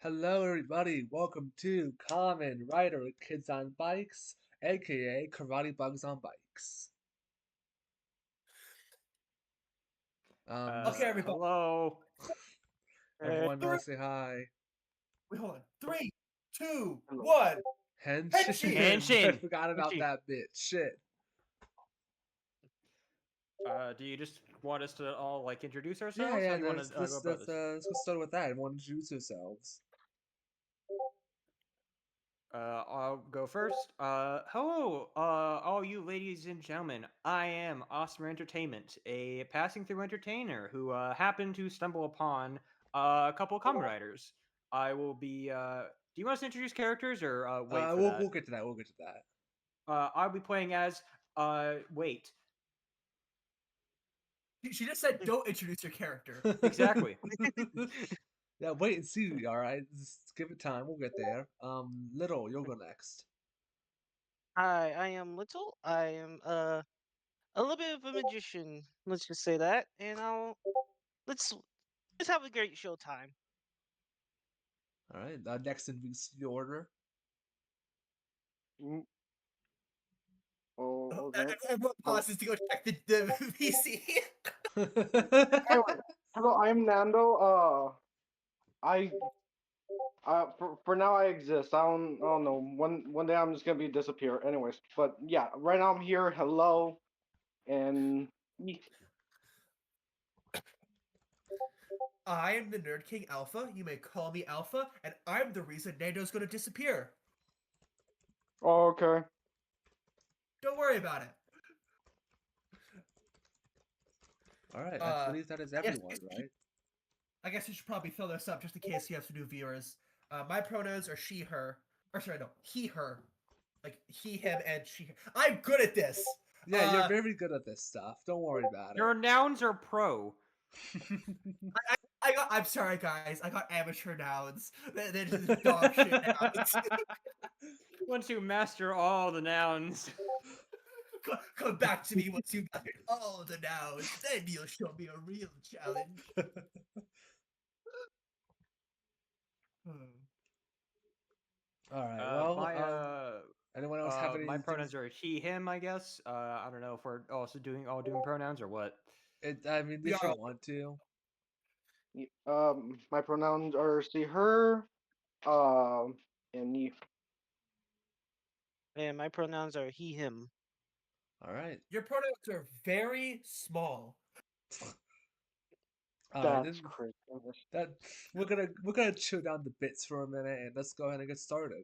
Hello, everybody. Welcome to Common Rider with Kids on Bikes, aka Karate Bugs on Bikes. Okay, everybody. Hello. Everyone Three. want to say hi? Wait, hold on. Three, two, Hello. one. Henshin. Henshin! I Henshin. forgot about Henshin. that bit. Shit. Do you just want us to all introduce Yeah, ourselves? How yeah. do you want Let's to go let's about let's this? uh let's get started with that. Everyone introduce yourselves. I'll go first. Hello, all you ladies and gentlemen. I am Awesome Entertainment, a passing through entertainer who happened to stumble upon a couple of Kamen Riders. I will be. Do you want us to introduce characters or wait for We'll that? get to that. We'll get to that. I'll be playing as. Wait. She just said, "Don't introduce your character." Exactly. Yeah, wait and see. All right, just give it time. We'll get there. Little, you'll go next. Hi, I am Little. I am a little bit of a magician. Let's just say that, and let's have a great show time. All right. Next in the order. Mm. Oh, Okay. everyone pauses to go check the PC. Anyway, hello, I'm Nando. I for now I exist. I don't know. One day I'm just gonna be disappear. Anyways, but yeah, right now I'm here. Hello, and I am the Nerd King Alpha. You may call me Alpha, and I'm the reason Nando's going to disappear. okay. Don't worry about it. All right. I Uh, believe that is yes, everyone, right? I guess we should probably fill this up just in case you have some new viewers. My pronouns are she, her. Or sorry, no, he, her. Like he, him, and she. Her. I'm good at this. Yeah, you're very good at this stuff. Don't worry about Your nouns are pro. it. I'm sorry, guys. I got amateur nouns. They're just dog shit nouns. Once you master all the nouns. Come back to me once you've mastered all the nouns. Then you'll show me a real challenge. All right. Uh, Well, my uh, anyone else have my anything? pronouns are he, him. I guess. I don't know if we're also doing pronouns or what. I mean, We if you are. want to. My pronouns are she, her. And And my pronouns are he, him. All right. Your pronouns are very small. All right. that's Then crazy. that we're gonna chill down the bits for a minute and let's go ahead and get started.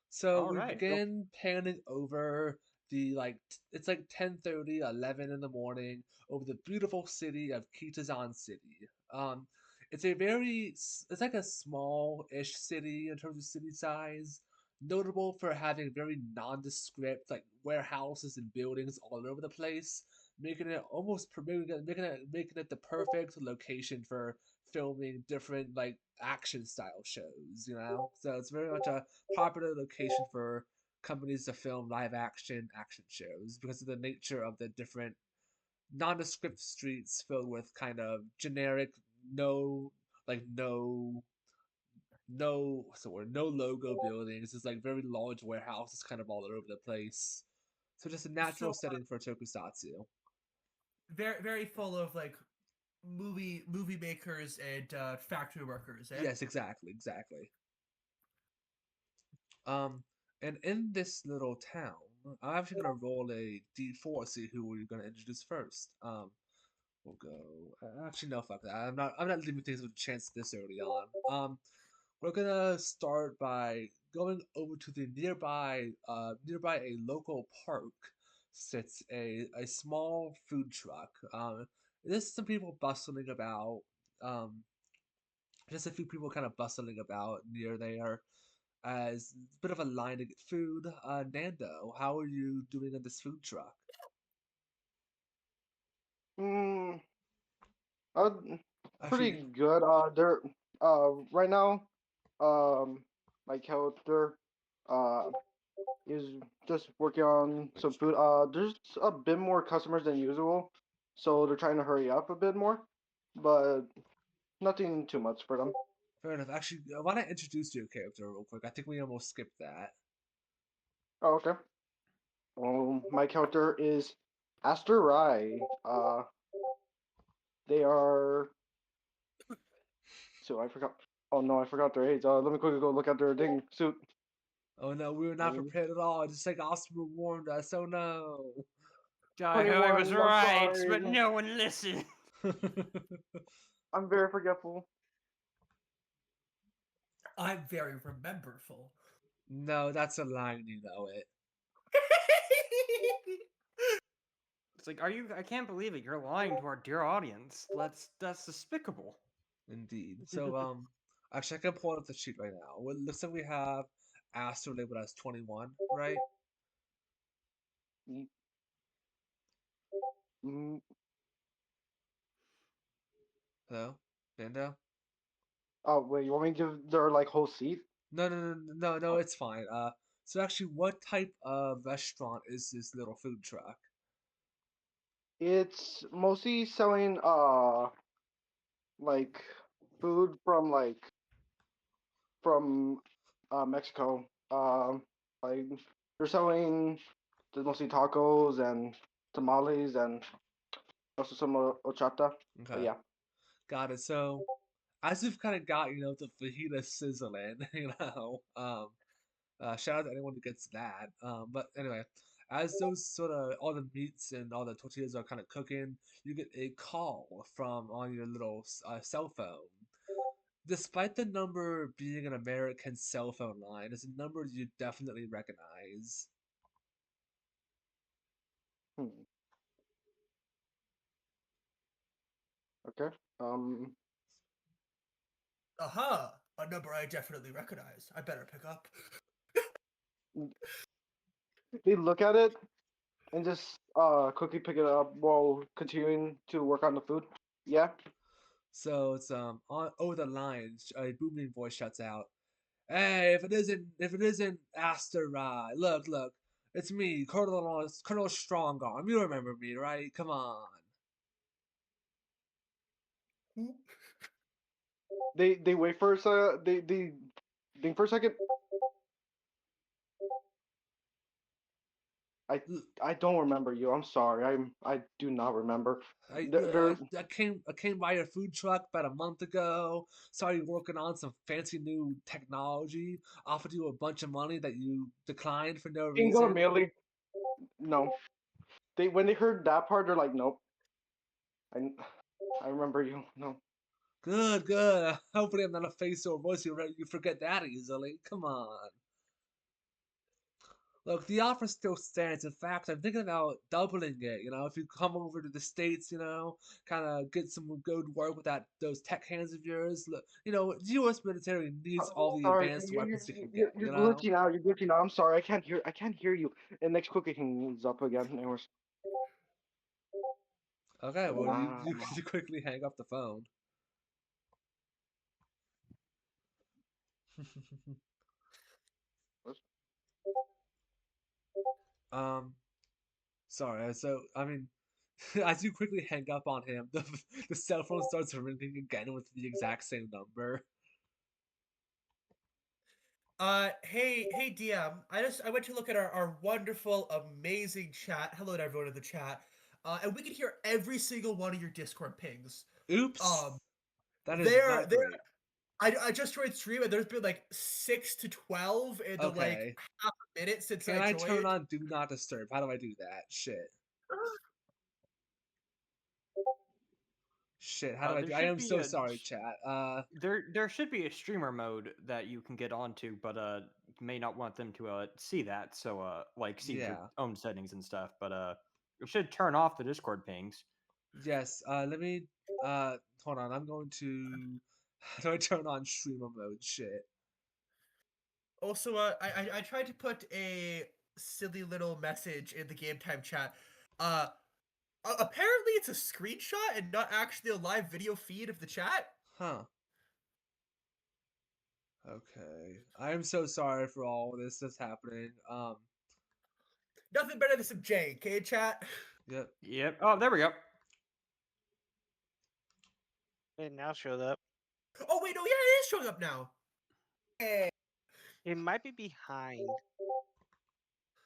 So All we right. begin panning over the it's like 10:30, 11 in the morning over the beautiful city of Kitazan City. It's a it's like a small-ish city in terms of city size, notable for having very nondescript like warehouses and buildings all over the place, making it making it the perfect location for filming different like action style shows, you know? So it's very much a popular location for companies to film action shows because of the nature of the different nondescript streets filled with kind of generic no like no what's the word no logo buildings. It's like very large warehouses kind of all over the place. So just a So natural setting for tokusatsu. very full of like movie makers and factory workers. Eh? Yes, exactly. Um, and in this little town, I'm actually gonna roll a d4, see who we're gonna introduce first. We'll go. Actually, no, fuck that. I'm not leaving things with a chance this early on. We're gonna start by going over to the nearby a local park sits a small food truck. There's some people bustling about. Um, just a few people kind of bustling about near there as a bit of a line to get food. Nando, how are you doing in this food truck? Mm, uh, pretty Actually, good. They're right now. My character uh is just working on some food. There's a bit more customers than usual, so they're trying to hurry up a bit more, but nothing too much for them. Fair enough. Actually, I want to introduce your character real quick. I think we almost skipped that. Oh, okay. My character is Aster Rai. They are. So I forgot. Oh no, I forgot their age. Let me quickly go look at their ding suit. Oh no, we were not Um, prepared at all. Just like Oscar warned us. Oh no. I was 21. I'm right, sorry. but no one listened. I'm very forgetful. I'm very rememberful. No, that's a line. You know it. It's like, are you? I can't believe it. You're lying to our dear audience. That's despicable. Indeed. So actually, I can pull up the sheet right now. Well, it looks like we have Astro labeled as 21, right? Mm, mm, Hello, Nando. Oh wait, you want me to give their like whole seat? No, no, no, no, no, no. It's fine. So actually, what type of restaurant is this little food truck? It's mostly selling like food from Mexico. Like they're selling mostly tacos and tamales and also some ochata. But Okay, yeah, got it. So as we've kind of got the fajita sizzling, shout out to anyone who gets that. But anyway, as those sort of all the meats and all the tortillas are kind of cooking, you get a call from on your little cell phone. Despite the number being an American cell phone line, it's a number you definitely recognize. hmm. Okay. Aha! A number I definitely recognize. I better pick up. They look at it and just quickly pick it up while continuing to work on the food. Yeah. So it's on over the line, a booming voice shuts out, "Hey, if it isn't Asteroid, look, it's me, Colonel Strongarm. You remember me, right? Come on." They wait for a they think for a second. I L- I don't remember you. I'm sorry. I do not remember. I, They're I, I came by your food truck about a month ago. Saw you working on some fancy new technology. Offered you a bunch of money that you declined for no Ingo reason. immediately. No. They when they heard that part, they're like, nope. I I remember you. No. Good, good. Hopefully, I'm not a face or voice you forget that easily. Come on. Look, the offer still stands. In fact, I'm thinking about doubling it. If you come over to the States, kind of get some good work with those tech hands of yours. Look, the U.S. military needs all the Sorry, advanced weapons it can you're, get. you're glitching out. You're glitching out. I'm sorry. I can't hear you. And next quick hangs up again. Anyways. Okay, well, you, Uh, you you quickly hang up the phone. um, sorry. So, I mean, as you quickly hang up on him, the cell phone starts ringing again with the exact same number. Hey DM. I went to look at our wonderful, amazing chat. Hello to everyone in the chat. And we can hear every single one of your Discord pings. Oops, Um, that is they're not they're great. I just joined stream and there's been like 6 to 12 in the like Okay. half a minute since Can I I turn joined. on Do Not Disturb? How do I do that? Shit. Shit, how do I There do? I should am be so a sorry, chat. there should be a streamer mode that you can get onto, but you may not want them to see that. So like see your Yeah. own settings and stuff. But you should turn off the Discord pings. Yes, let me, hold on. I'm going to, how do I turn on streamer mode? Shit. Also, I tried to put a silly little message in the game time chat. Uh, Apparently it's a screenshot and not actually a live video feed of the chat. Huh. Okay. I am so sorry for all this that's happening. Nothing better than some JK chat. Yep. Yep. Oh, there we go. It now showed up. Oh wait, no, yeah, it is showing up now. Hey. It might be behind.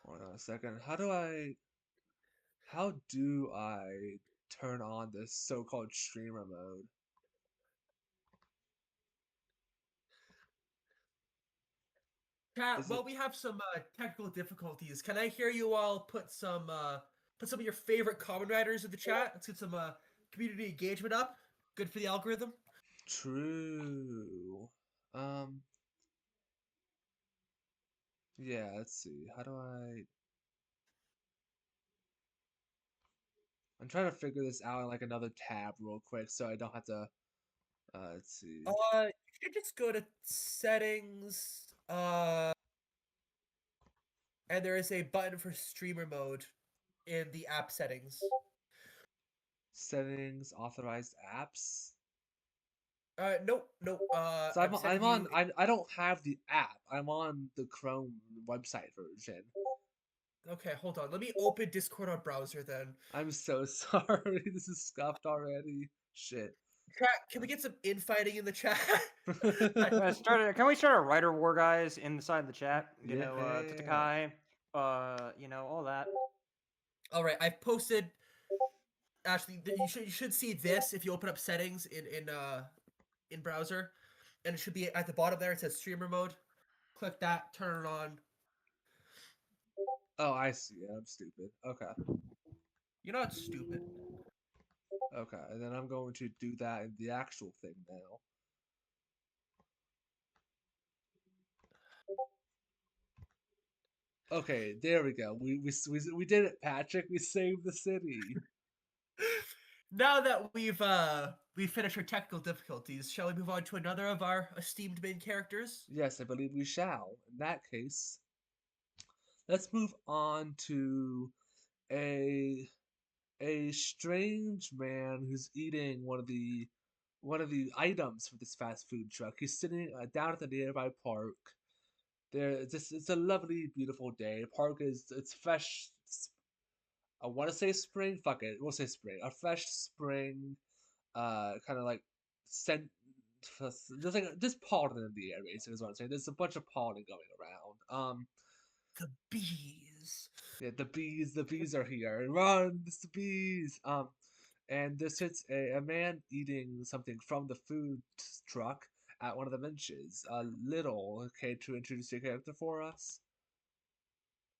Hold on a second. How do I turn on this so-called streamer mode? Chat, Is it well, we have some technical difficulties. Can I hear you all put some of your favorite common writers in the chat? Let's get some community engagement up. Good for the algorithm. true? Um, yeah, let's see. How do I... I'm trying to figure this out in like another tab real quick so I don't have to, let's see. You should just go to settings, and there is a button for streamer mode in the app settings. Settings, authorized apps. Nope, nope. So I'm sending you. I don't have the app. I'm on the Chrome website version. Okay, hold on. Let me open Discord on browser then. I'm so sorry. This is scuffed already. Shit. Chat, can we get some infighting in the chat? Can we start a writer war, guys, inside the chat? You know, Yeah. Tatakai, you know, all that. All right, I've posted. Actually, you should see this if you open up settings in browser, and it should be at the bottom there. It says streamer mode. Click that, turn it on. Oh, I see. I'm stupid. Okay. You're not stupid. Okay. And then I'm going to do that in the actual thing now. Okay, there we go. We did it, Patrick. We saved the city. Now that we've finished our technical difficulties, shall we move on to another of our esteemed main characters? Yes, I believe we shall. In that case, let's move on to a a strange man who's eating one of the items for this fast food truck. He's sitting down at the nearby park. It's a lovely, beautiful day. The park is it's fresh. I want to say spring. Fuck it, we'll say spring. A fresh spring, kind of like scent. Just like just pollen in the air, basically is what I'm saying. There's a bunch of pollen going around. The bees. Yeah, the bees are here. Run, it's the bees. And there sits a man eating something from the food truck at one of the benches. Little, okay, to introduce your character for us.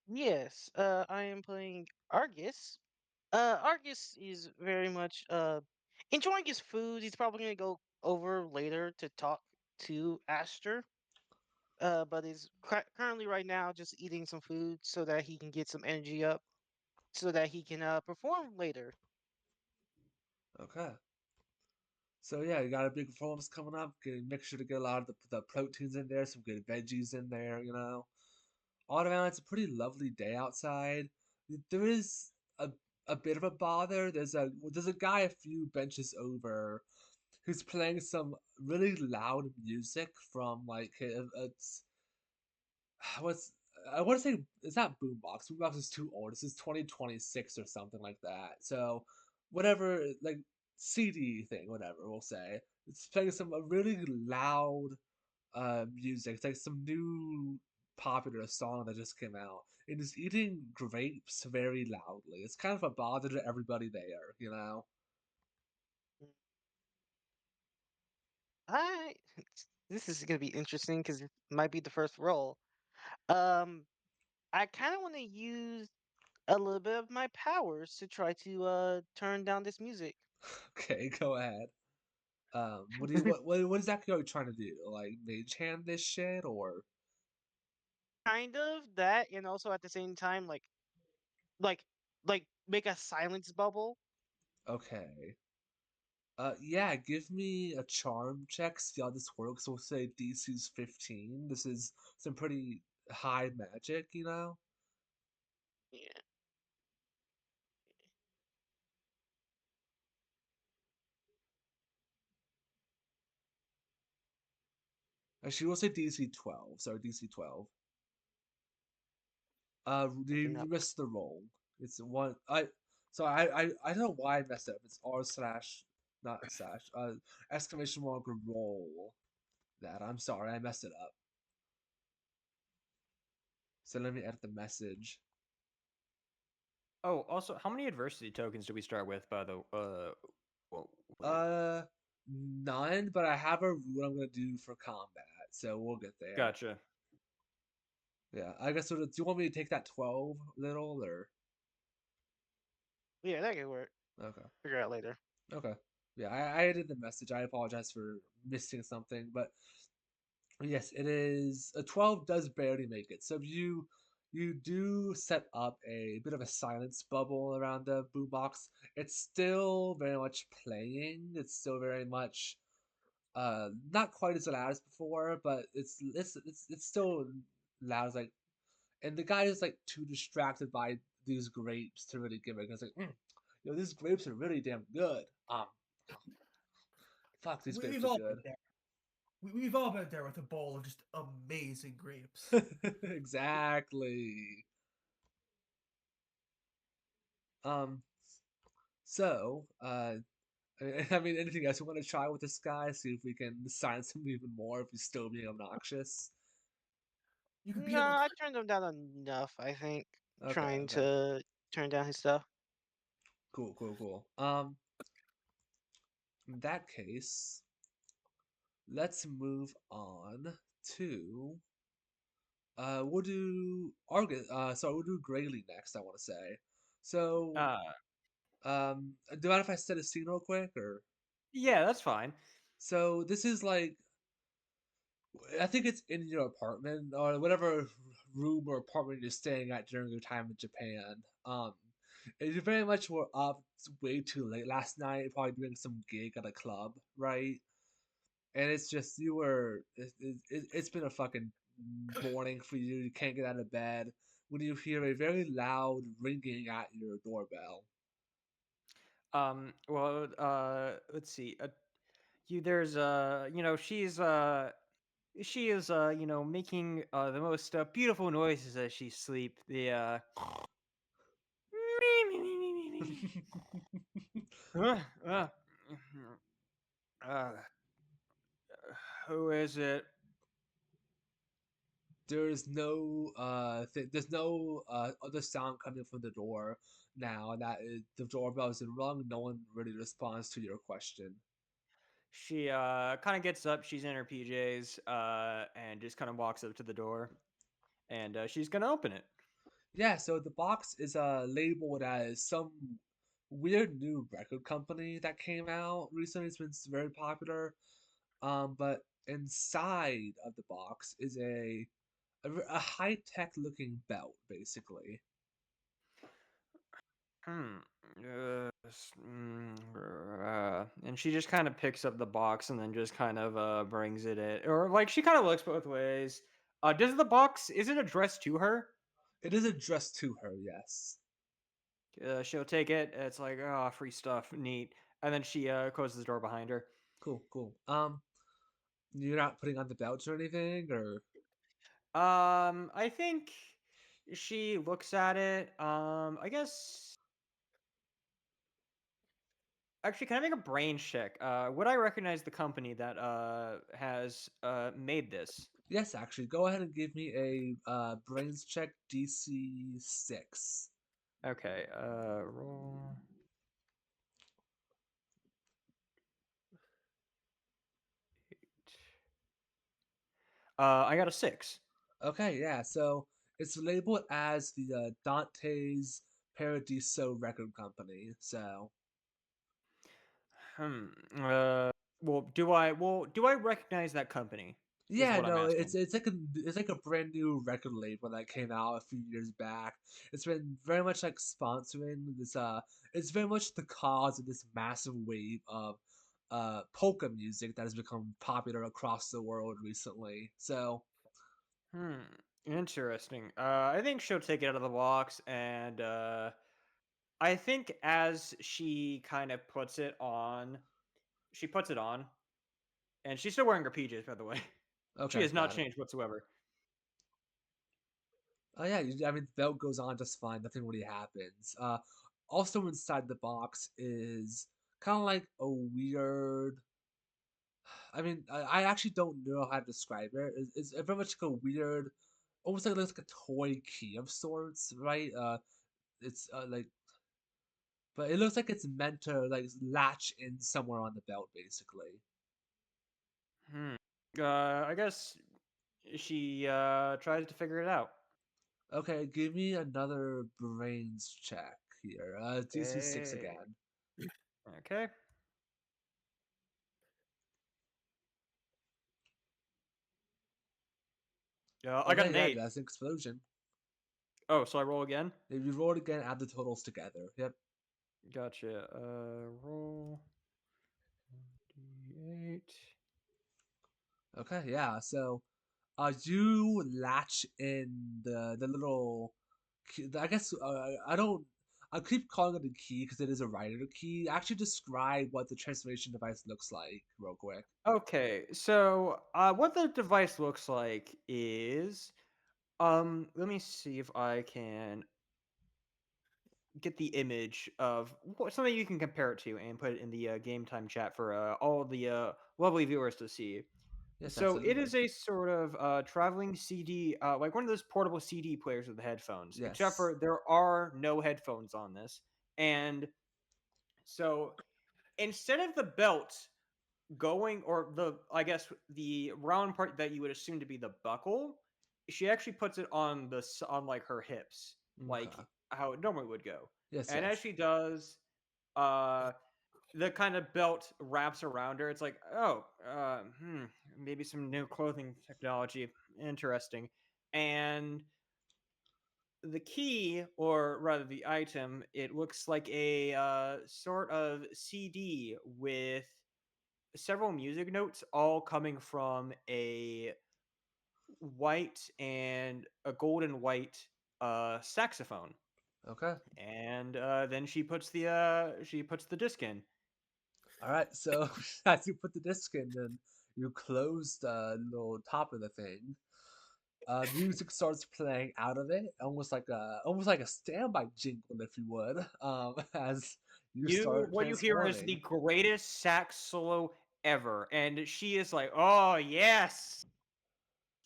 Yes, I am playing Argus. Argus is very much enjoying his food. He's probably gonna go over later to talk to Aster. But is currently right now just eating some food so that he can get some energy up, so that he can perform later. Okay. So yeah, you got a big performance coming up. Make sure to get a lot of the proteins in there, some good veggies in there, you know. All around, it's a pretty lovely day outside. There is a bit of a bother. There's a guy a few benches over who's playing some really loud music from like it's what's I want to say it's not Boombox. Boombox is too old. This is 2026 or something like that. So whatever, like CD thing, whatever we'll say. It's playing some really loud music. It's like some new popular song that just came out. It is eating grapes very loudly. It's kind of a bother to everybody there, you know. I this is gonna be interesting because it might be the first role. Um, I kind of want to use a little bit of my powers to try to turn down this music. Okay, go ahead. What exactly are you trying to do? Like mage hand this shit or Kind of that, and also at the same time, like, like make a silence bubble. okay? Yeah, give me a charm check. See how this works. We'll say DC's 15. This is some pretty high magic, you know. Yeah. Actually, we'll say DC 12. Sorry, DC 12. Looking You up. missed the roll. It's one. I don't know why I messed it up. It's R slash not slash. Exclamation mark roll. That I'm sorry, I messed it up. So let me edit the message. Oh, also, how many adversity tokens do we start with? By the whoa, wait. None, but I have a rule I'm gonna do for combat, so we'll get there. Gotcha. Yeah, I guess. Do you want me to take that 12 little or? Yeah, that could work. Okay. Figure out later. Okay. Yeah, I edited the message. I apologize for missing something, but yes, it is a 12 does barely make it. So if you do set up a bit of a silence bubble around the boombox, it's still very much playing. It's still very much not quite as loud as before, but it's still loud as like, and the guy is like too distracted by these grapes to really give it. It's like, these grapes are really damn good. Fuck, these grapes We've are all good. been there. We've all been there with a bowl of just amazing grapes. Exactly. Um, so, I mean, anything else you want to try with this guy? See if we can silence him even more if he's still being obnoxious. You could beat No, him with I turned him down enough. I think Okay, trying okay. to turn down his stuff. Cool, cool, cool. In that case, let's move on to we'll do Argus. Sorry, we'll do Grayling next. I want to say. So, Uh, do you mind if I set a scene real quick, or yeah, that's fine. so this is like I think it's in your apartment or whatever room or apartment you're staying at during your time in Japan. And you very much were up way too late last night, probably doing some gig at a club, right? And it's just it's been a fucking morning for you. You can't get out of bed when you hear a very loud ringing at your doorbell. Well, let's see. There's she is making the most beautiful noises as she sleep. The uh, uh, uh, who is it? There's no other sound coming from the door now that the doorbell is rung. No one really responds to your question. She kind of gets up. She's in her PJs and just kind of walks up to the door, and she's gonna open it. Yeah, so the box is labeled as some weird new record company that came out recently. It's been very popular. But inside of the box is a high tech looking belt, basically. Hmm. And she just kind of picks up the box and then just kind of brings it in, or like she kind of looks both ways. Does the box is it addressed to her? It is addressed to her, yes. She'll take it. It's like, oh, free stuff, neat. And then she closes the door behind her. Cool, cool. You're not putting on the belts or anything, or I think she looks at it. I guess actually, can I make a brain check? Would I recognize the company that has made this? yes, actually, go ahead and give me a brains check DC 6. Okay, roll. I got a 6. Okay, yeah. So it's labeled as the Dante's Paradiso Record Company. So Hmm. Do I recognize that company? Is yeah, what I'm no, asking. it's like a brand new record label that came out a few years back. It's been very much like sponsoring this. It's very much the cause of this massive wave of polka music that has become popular across the world recently. So Hmm. Interesting. I think she'll take it out of the box, and I think as she kind of puts it on, she puts it on, and she's still wearing her PJs, by the way. She okay, has not got it. changed whatsoever. Oh yeah, I mean the belt goes on just fine. Nothing really happens. Also inside the box is kind of like a weird. I mean, I actually don't know how to describe it. It's very much like a weird, almost like it looks like a toy key of sorts, right? It's like, but it looks like it's meant to like latch in somewhere on the belt, basically. Hmm. I guess she tries to figure it out. Okay, give me another brains check here. DC 6 Hey. again. Okay. I got Okay, an yeah, 8. that's an explosion. Oh, so I roll again? If you roll it again, add the totals together. Yep. Gotcha. Roll d8. Okay, yeah. So, you latch in the little. I guess I don't. I keep calling it a key because it is a writer key. Actually, describe what the transformation device looks like, real quick. Okay, so what the device looks like is let me see if I can get the image of something you can compare it to and put it in the game time chat for all the lovely viewers to see. Yes, So it absolutely. is a sort of traveling CD, like one of those portable CD players with the headphones, except Yes. for there are no headphones on this. And so instead of the belt going, or the, I guess, the round part that you would assume to be the buckle, she actually puts it on on like her hips, Okay. like how it normally would go. Yes, And as yes. she does, uh the kind of belt wraps around her. It's like, oh, maybe some new clothing technology. Interesting. And the key, or rather the item, it looks like a sort of CD with several music notes, all coming from a white and a golden white saxophone. Okay. And then she puts the disc in. All right. So as you put the disc in, and you close the little top of the thing, music starts playing out of it, almost like a standby jingle, if you would. As you You start What you hear is the transforming. greatest sax solo ever, and she is like, "Oh yes!"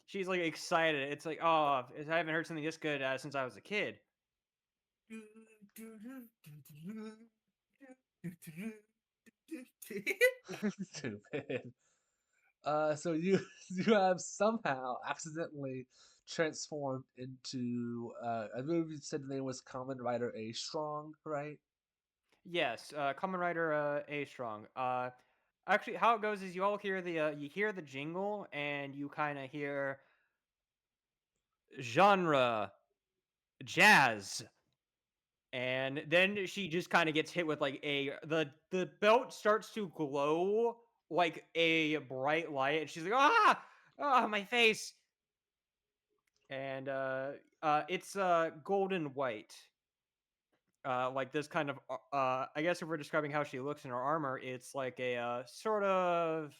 She's like excited. It's like, "Oh, I haven't heard something this good since I was a kid." Stupid. So you you have somehow accidentally transformed into I believe you said the name was Common Rider A Strong, right? Yes, Kamen Rider A Strong. Actually, how it goes is you all hear the jingle, and you kind of hear genre jazz. And then she just kind of gets hit with like the belt starts to glow like a bright light, and she's like, ah, my face. And it's golden white. Like this kind of I guess if we're describing how she looks in her armor, it's like a sort of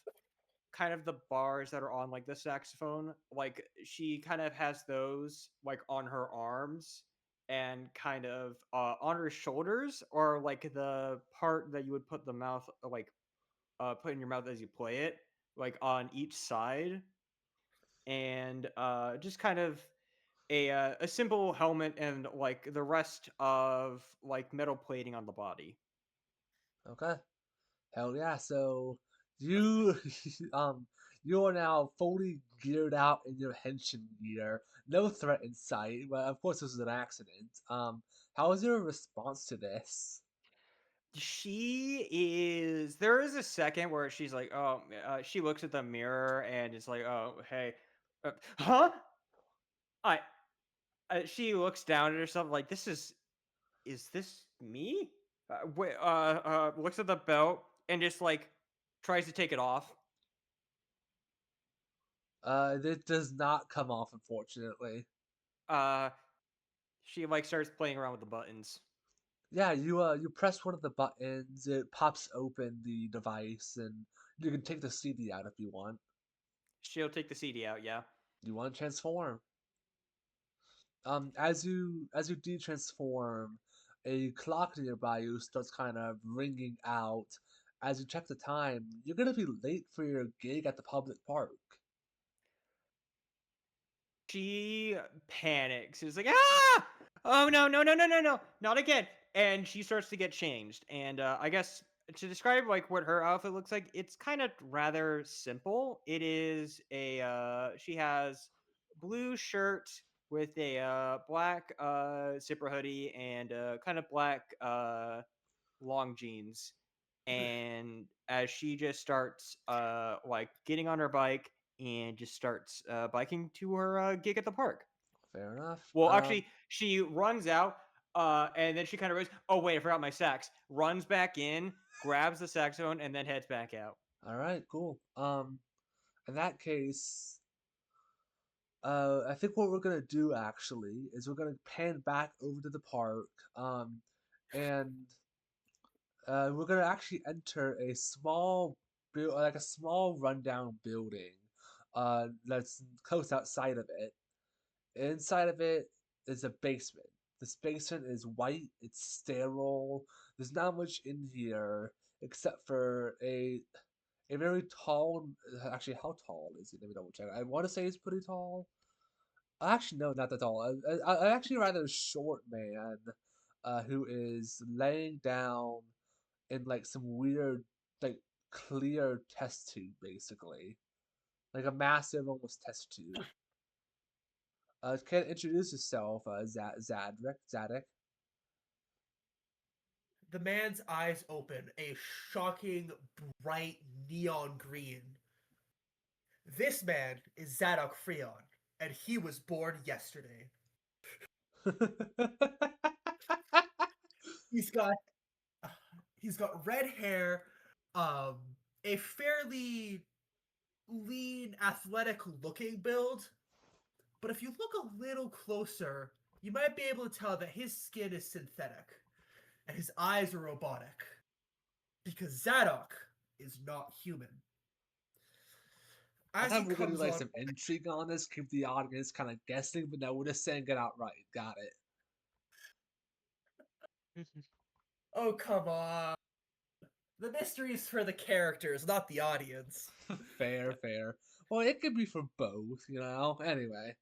kind of the bars that are on like the saxophone, like she kind of has those like on her arms, and kind of on her shoulders, or like the part that you would put the mouth, like put in your mouth as you play it, like on each side. And just kind of a simple helmet, and like the rest of like metal plating on the body. Okay. Hell yeah. So you you are now fully geared out in your henshin gear. No threat in sight. But of course this is an accident. How is your response to this? There is a second where she's like, oh, she looks at the mirror and it's like, oh, hey, huh? I, she looks down at herself like, is this me? Looks at the belt and just like tries to take it off. It does not come off, unfortunately. Uh, she like starts playing around with the buttons. Yeah, you press one of the buttons, it pops open the device, and you can take the CD out if you want. She'll take the CD out, yeah. You want to transform. As you de-transform, a clock nearby you starts kind of ringing out. As you check the time, you're gonna be late for your gig at the public park. She panics. She's like, ah! Oh no, no, no, no, no, no, not again! And she starts to get changed. And I guess to describe like what her outfit looks like, it's kind of rather simple. It is a she has blue shirt with a black zipper hoodie and kind of black long jeans. And as she just starts like getting on her bike and just starts biking to her gig at the park. Fair enough. Well, actually, she runs out, and then she kind of goes, "Oh wait, I forgot my sax." Runs back in, grabs the saxophone, and then heads back out. All right, cool. In that case, I think what we're gonna do actually is we're gonna pan back over to the park, and we're gonna actually enter a small like a small rundown building, that's close outside of it. Inside of it is a basement. This basement is white. It's sterile. There's not much in here except for a very tall. Actually, how tall is it? Let me double check. I want to say it's pretty tall. Actually, no, not that tall. Actually rather short man, who is laying down in like some weird, like clear test tube, basically, like a massive, almost test tube. Can introduce yourself, Zadek. The man's eyes open, a shocking, bright neon green. This man is Zadok Freon, and he was born yesterday. He's got he's got red hair, um, a fairly lean, athletic looking build. But if you look a little closer, you might be able to tell that his skin is synthetic and his eyes are robotic. Because Zadok is not human. I As he thought we were gonna do comes like on, some intrigue on this, keep the audience kind of guessing, but no, we're just saying it outright. Got oh come on. The mystery is for the characters, not the audience. it. Fair, fair. Well, it could be for both, you know. Anyway.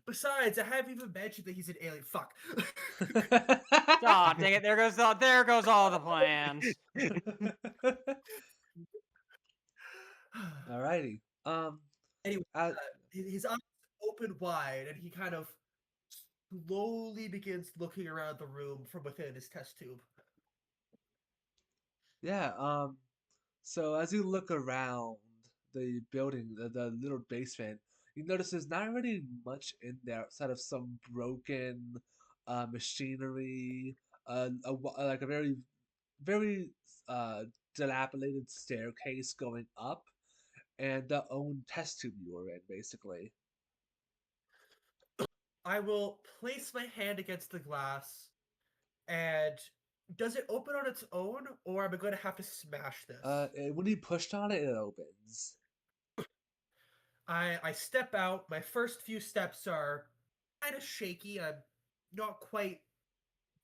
Besides, I haven't even mentioned that he's an alien. Fuck. Ah, dang it! There goes all the plans. Alrighty. Anyway, Uh, his eyes open wide, and he kind of slowly begins looking around the room from within his test tube. yeah. So as you look around the building, the little basement, you notice there's not really much in there outside of some broken machinery, like a very, very uh, dilapidated staircase going up, and the own test tube you were in, basically. I will place my hand against the glass, and does it open on its own, or am I going to have to smash this? When you pushed on it, it opens. I step out. My first few steps are kind of shaky. I'm not quite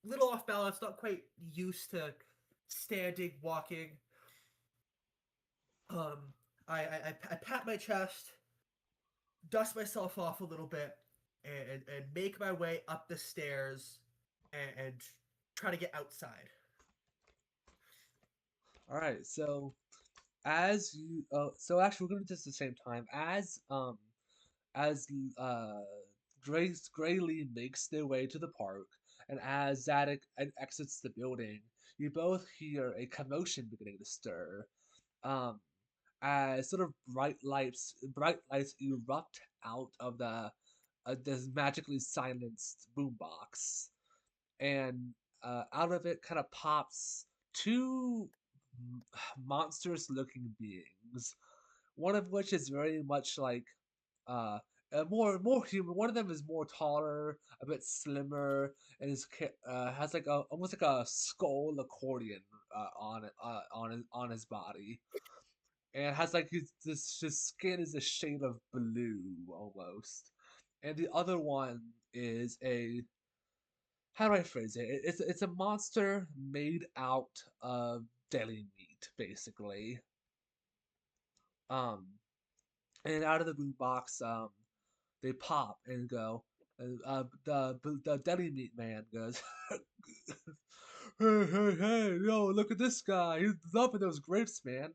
little off balance, not quite used to standing, walking. Um, I pat my chest, dust myself off a little bit, and make my way up the stairs and try to get outside. All right, so as you, so actually, we're gonna do this at the same time. As uh, Grace Graylee makes their way to the park, and as Zadok exits the building, you both hear a commotion beginning to stir. Um, as sort of bright lights erupt out of this magically silenced boombox, and out of it kind of pops two monstrous-looking beings. One of which is very much like more human. One of them is more taller, a bit slimmer, and has like a almost like a skull accordion on it on his body, and has like his skin is a shade of blue almost, and the other one is how do I phrase it? It's a monster made out of deli meat, basically. Um, and out of the boombox, they pop and go. The deli meat man goes, hey, yo, look at this guy. He's loving those grapes, man.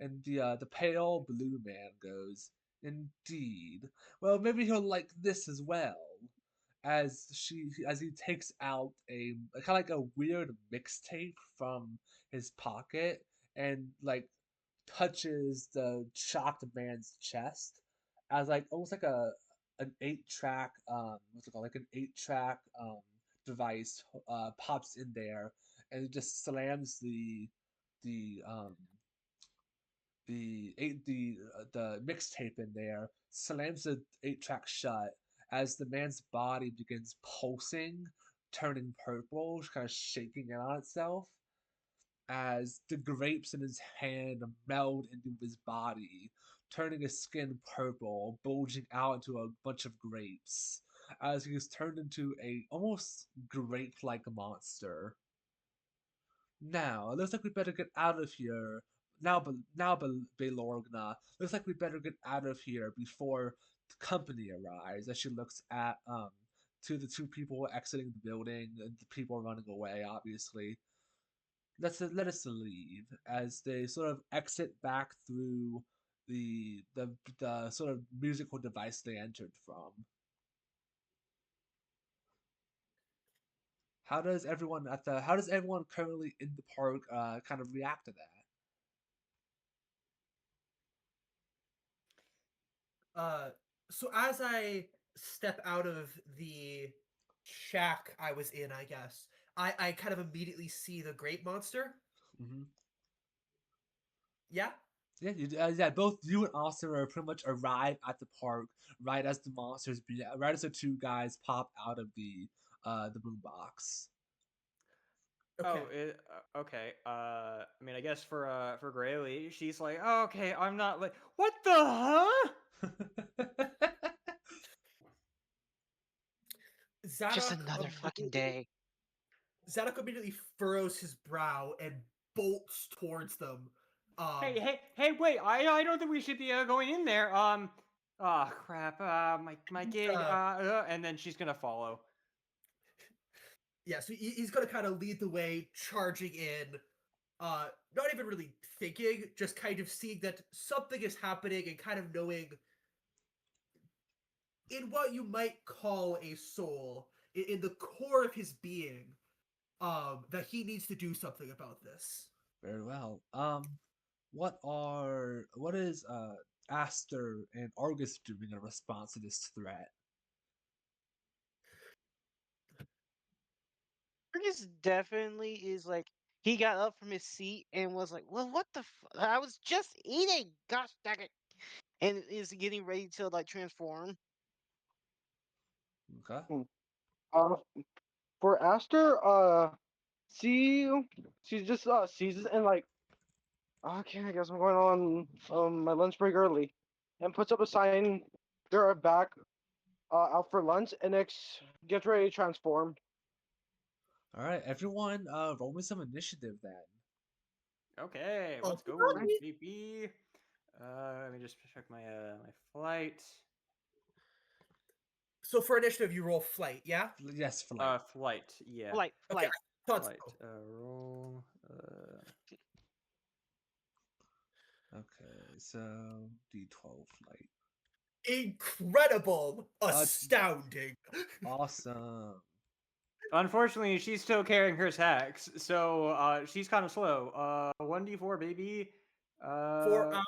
And the pale blue man goes, indeed. Well, maybe he'll like this as well. As he takes out a kind of like a weird mixtape from his pocket and like touches the shocked man's chest as like almost like an 8 track what's it called, like an 8 track device pops in there and it just slams the um the mixtape in there, slams the 8 track shut as the man's body begins pulsing, turning purple, kind of shaking in on itself as the grapes in his hand meld into his body, turning his skin purple, bulging out into a bunch of grapes, as he is turned into a almost grape-like monster. Now, it looks like we better get out of here. Belorgna, looks like we better get out of here before the company arrives. As she looks at to the two people exiting the building and the people running away, obviously let us leave as they sort of exit back through the sort of musical device they entered from. How does everyone currently in the park kind of react to that? Uh, so as I step out of the shack I was in, I guess I kind of immediately see the grape monster. Hmm. Yeah. Yeah, both you and Austin are pretty much arrive at the park right as right as the two guys pop out of the boombox. Okay. Oh, okay. I mean, I guess for Grayley, she's like, oh, okay, I'm not like, what the huh? Just Zadok another fucking immediately, day. Zadok immediately furrows his brow and bolts towards them. Hey, wait! I don't think we should be going in there. Oh crap! My gig. Uh, And then she's gonna follow. yeah, so he's gonna kind of lead the way, charging in. Not even really thinking, just kind of seeing that something is happening and kind of knowing in what you might call a soul, in the core of his being, that he needs to do something about this. Very well. What is Aster and Argus doing in response to this threat? Marcus definitely is like he got up from his seat and was like, "Well, what the? I was just eating. Gosh dang it!" And is getting ready to like transform. Okay. Hmm. Uh, for Aster, see, she just sees it and like, okay, I guess I'm going on my lunch break early, and puts up a sign. They're back out for lunch, and gets ready to transform. All right, everyone, roll me some initiative then. Okay, Oh, let's go, really? baby. Let me just check my my flight. So for initiative, you roll flight, yeah? Yes, flight. Flight. Yeah. Flight, Okay, flight. thought Flight. so. Roll. Okay, so D12 flight. Incredible, Uh, astounding. awesome. Unfortunately, she's still carrying her sacks, so she's kind of slow. 1d4, baby. For Uh,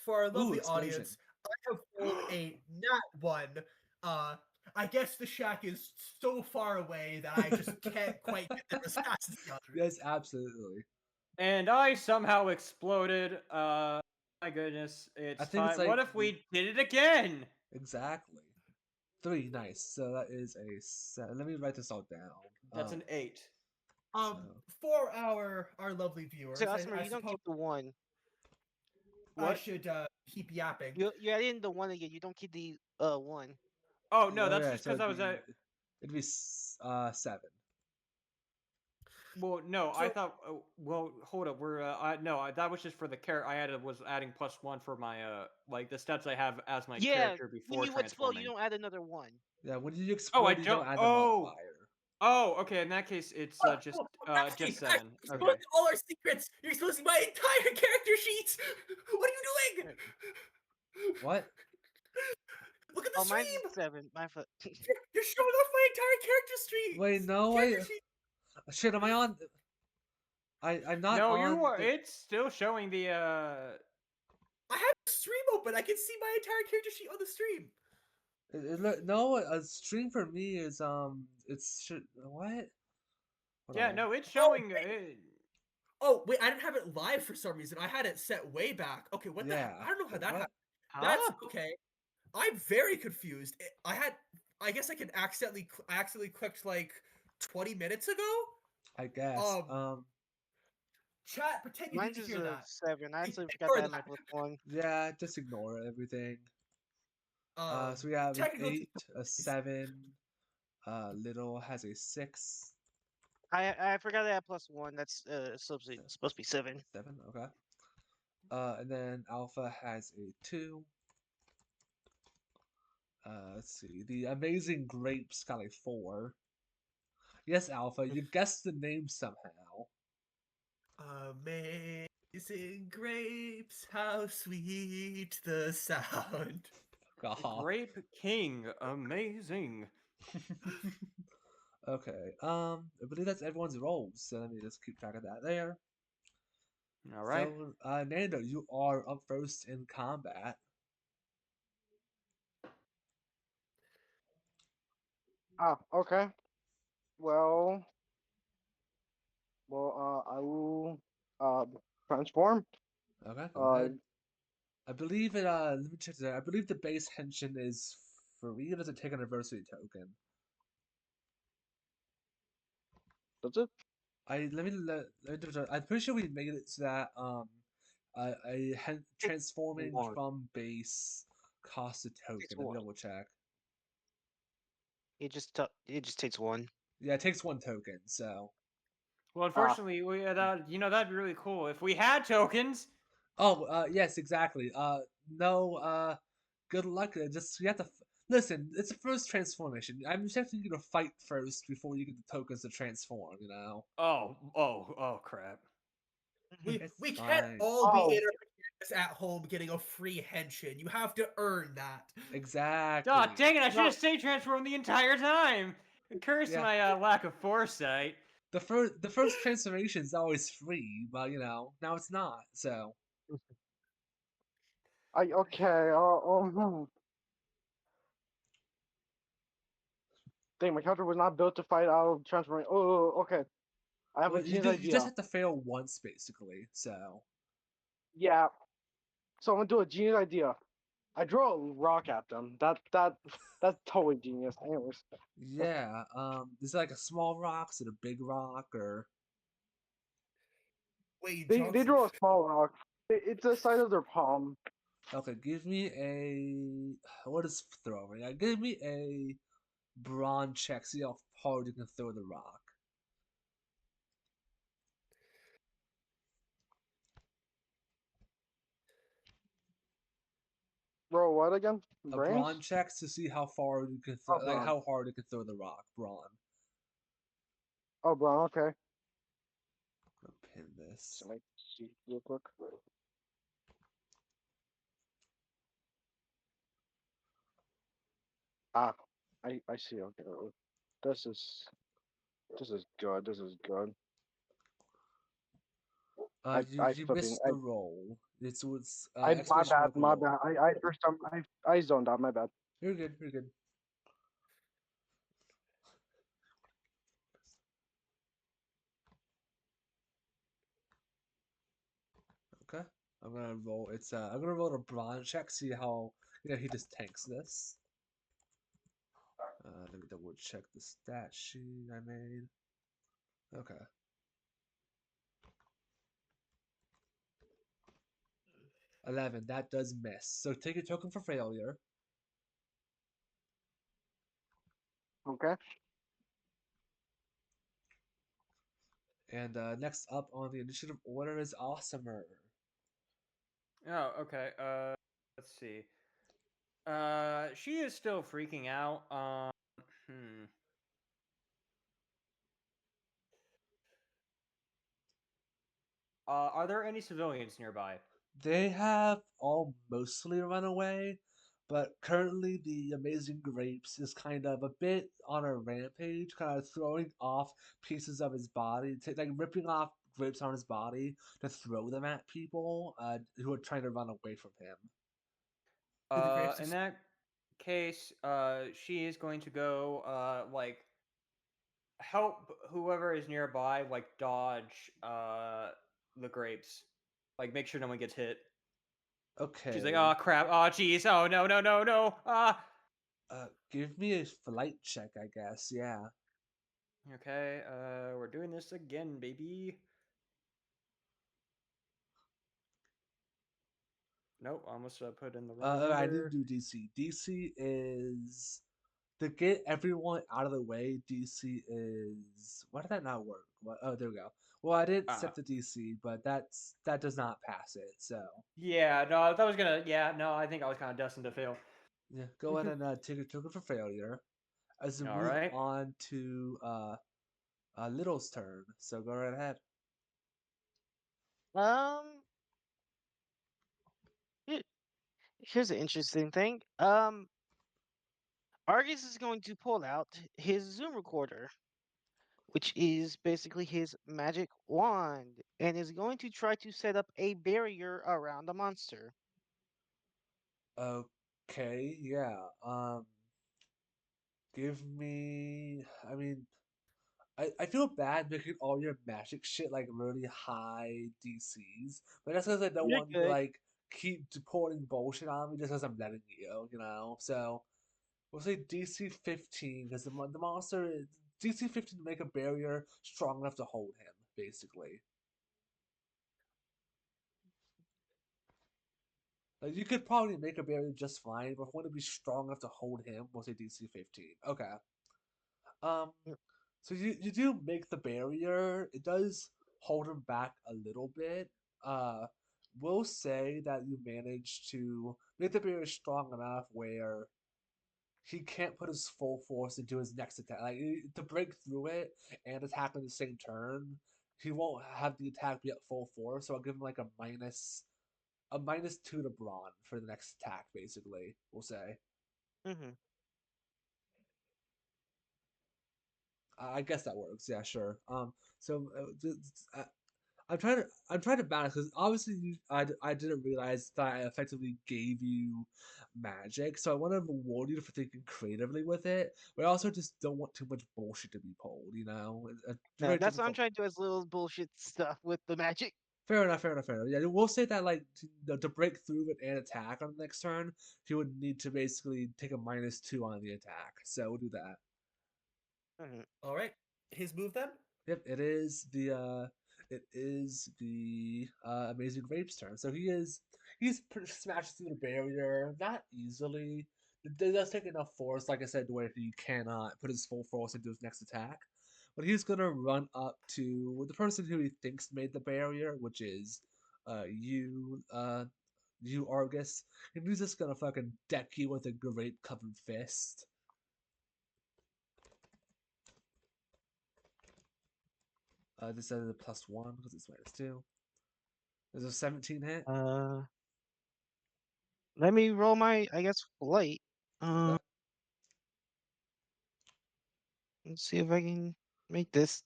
our Ooh, lovely explosion. audience, I have rolled a nat one. Uh, I guess the shack is so far away that I just can't quite get there as fast as the others. Yes, absolutely. and I somehow exploded. My goodness, I it's think it's fine. like What if we did it again? exactly 3. Nice. So that is a 7. Let me write this all down. That's an 8. So For our lovely So, viewers, Asmer, I you don't suppose keep the one. I What? should keep yapping. You add in the one again. You don't keep the one. Oh no, yeah, that's yeah. just So because I it'd was be at. It'd be 7. Well, no, I So thought. Well, hold up. That was just for the character. Was adding +1 for my like the steps I have as my Yeah, character when before you explode, you transforming. don't add another one. Yeah, when you Oh, I explode, you don't. don't add the Oh, modifier. okay. In that case, it's just oh, actually, just 7. you're Okay. exposing all our secrets. You're exposing my entire character sheet. What are you doing? What? Look at the Oh, mine's stream. 7. My foot. You're showing off my entire character street. Wait, no, Character sheet. shit. Am I on? I'm not No, you on are. the. It's still showing the. I have the stream open. I can see my entire character sheet on the stream. No, a stream for me is what? Hold Yeah, on. no, it's Oh, showing. oh wait, I didn't have it live for some reason. I had it set way back. Okay, what the heck? Yeah. I don't know how that What? happened. Huh? That's okay. I'm very confused. I guess I accidentally clicked like 20 minutes ago. I guess. Um, chat, pretend you Mine's didn't is hear a that. 7. I actually forgot Ignore to add my that. +1. Yeah, just ignore everything. So we have an Technical 8, a difficulties. 7. Little has a 6. I forgot to add +1. That's supposed to be 7. 7. Okay. And then Alpha has a 2. Let's see. The Amazing Grapes got a 4. Yes, Alpha, you guessed the name somehow. Amazing grapes, how sweet the sound. God. Grape King, amazing. Okay. I believe that's everyone's roles, so let me just keep track of that there. All right. So, Nando, you are up first in combat. Okay. Well, I will transform. Okay, go Uh, ahead. I believe it. Let me check that. I believe the base henshin is free. Or does it take an anniversary token? that's it. I'm pretty sure we made it so that transforming One. from base costs a Takes token. Let me one. double check. It just takes 1. Yeah, it takes 1 token. So. Well, Ah, unfortunately, that'd be really cool if we had tokens. Oh, yes, exactly. No, good luck. Just you have to listen. It's the first transformation. I'm expecting you to fight first before you get the tokens to transform. You know, Oh, crap. it's We can't fine. all be oh, in our pajamas at home getting a free henshin. You have to earn that. Oh, Exactly. dang it! I should no. have stayed transformed the entire time. Curse Yeah. my lack of foresight. The first transformation is always free, but now it's not. So Okay. Dang, my character was not built to fight out of transforming. Oh, okay. I have a well, genius you just idea. have to fail once basically. So Yeah. So I'm gonna do a genius idea. I draw a rock at them. That's totally genius. Anyways, yeah. Is it like a small rock? Is it a big rock or? Wayne they Johnson. draw a small rock. It's the size of their palm. Okay, give me a what is throwing? Give me a brawn check. See how hard you can throw the rock. Bro, what again? A Brains? brawn check to see how far you can throw, Oh, like brawn. how hard you can throw the rock. Brawn. Oh, brawn. Okay. I'm gonna pin this. So let me see real quick. Ah, I see. Okay. This is this is good. This is good. You I you flipping. missed the roll. It's was I my exclamation bad. mark My roll. bad. I first time I zoned out. My bad. You're good. You're good. Okay. I'm gonna roll a brawn check. See how he just tanks this. Let me double check the stat sheet I made. Okay. 11. That does miss. So take a token for failure. Okay. And next up on the initiative order is Awesomer. Oh, okay. Let's see. She is still freaking out. Hmm. Are there any civilians nearby? They have all mostly run away, but currently the Amazing Grapes is kind of a bit on a rampage, kind of throwing off pieces of his body, like ripping off grapes on his body to throw them at people who are trying to run away from him. Do the grapes In just that case, she is going to go, like, help whoever is nearby, like, dodge, the grapes. Like, make sure no one gets hit. She's like, Okay, oh, crap. Oh, jeez. Oh, no, no, no, no. Ah. give me a flight check, I guess. Yeah. Okay, we're doing this again, baby. Nope, I almost put in the wrong I didn't number. do DC. DC is to get everyone out of the way. DC is why did that not work? What? Oh, there we go. Well, I didn't Ah. set the DC, but that does not pass it. So Yeah, no, I thought I was gonna. Yeah, no, I think I was kind of destined to fail. yeah, go ahead and take a token for failure. As we All move right. on to Little's turn. So go right ahead. Um, he- here's an interesting thing. Argus is going to pull out his Zoom recorder, which is basically his magic wand, and is going to try to set up a barrier around the monster. Okay, yeah. Give me. I mean, I feel bad making all your magic shit like really high DCs, but that's because I don't You're want you to good. like keep pouring bullshit on me just because I'm letting you know. So we'll say DC 15 because the monster is DC 15 to make a barrier strong enough to hold him, basically. Like you could probably make a barrier just fine, but if I want to be strong enough to hold him, we'll say DC 15. Okay. Um, Mm. so you do make the barrier. It does hold him back a little bit. Uh, we'll say that you manage to make the barrier strong enough where he can't put his full force into his next attack. Like to break through it and attack in the same turn, he won't have the attack be at full force. So I'll give him like a -2 to brawn for the next attack. Basically, we'll say. Mm-hmm. I guess that works. Yeah, sure. So I'm trying to balance because obviously I didn't realize that I effectively gave you magic, so I want to reward you for thinking creatively with it, but I also just don't want too much bullshit to be pulled. It's No, very that's what I'm difficult. trying to do as little bullshit stuff with the magic. Fair enough, fair enough, fair enough. Yeah, we'll say that like to break through it and attack on the next turn, he would need to basically take a -2 on the attack. So we'll do that. Mhm. all right. His move then? Yep, it is the amazing Grape's turn. So he's smashed through the barrier, not easily. It does take enough force, like I said, where he cannot put his full force into his next attack. But he's gonna run up to the person who he thinks made the barrier, which is you Argus, and he's just gonna fucking deck you with a grape covered fist. This is a +1 because it's -2. There's a 17 hit. Uh, Let me roll my, I guess, flight. Okay. Let's see if I can make this.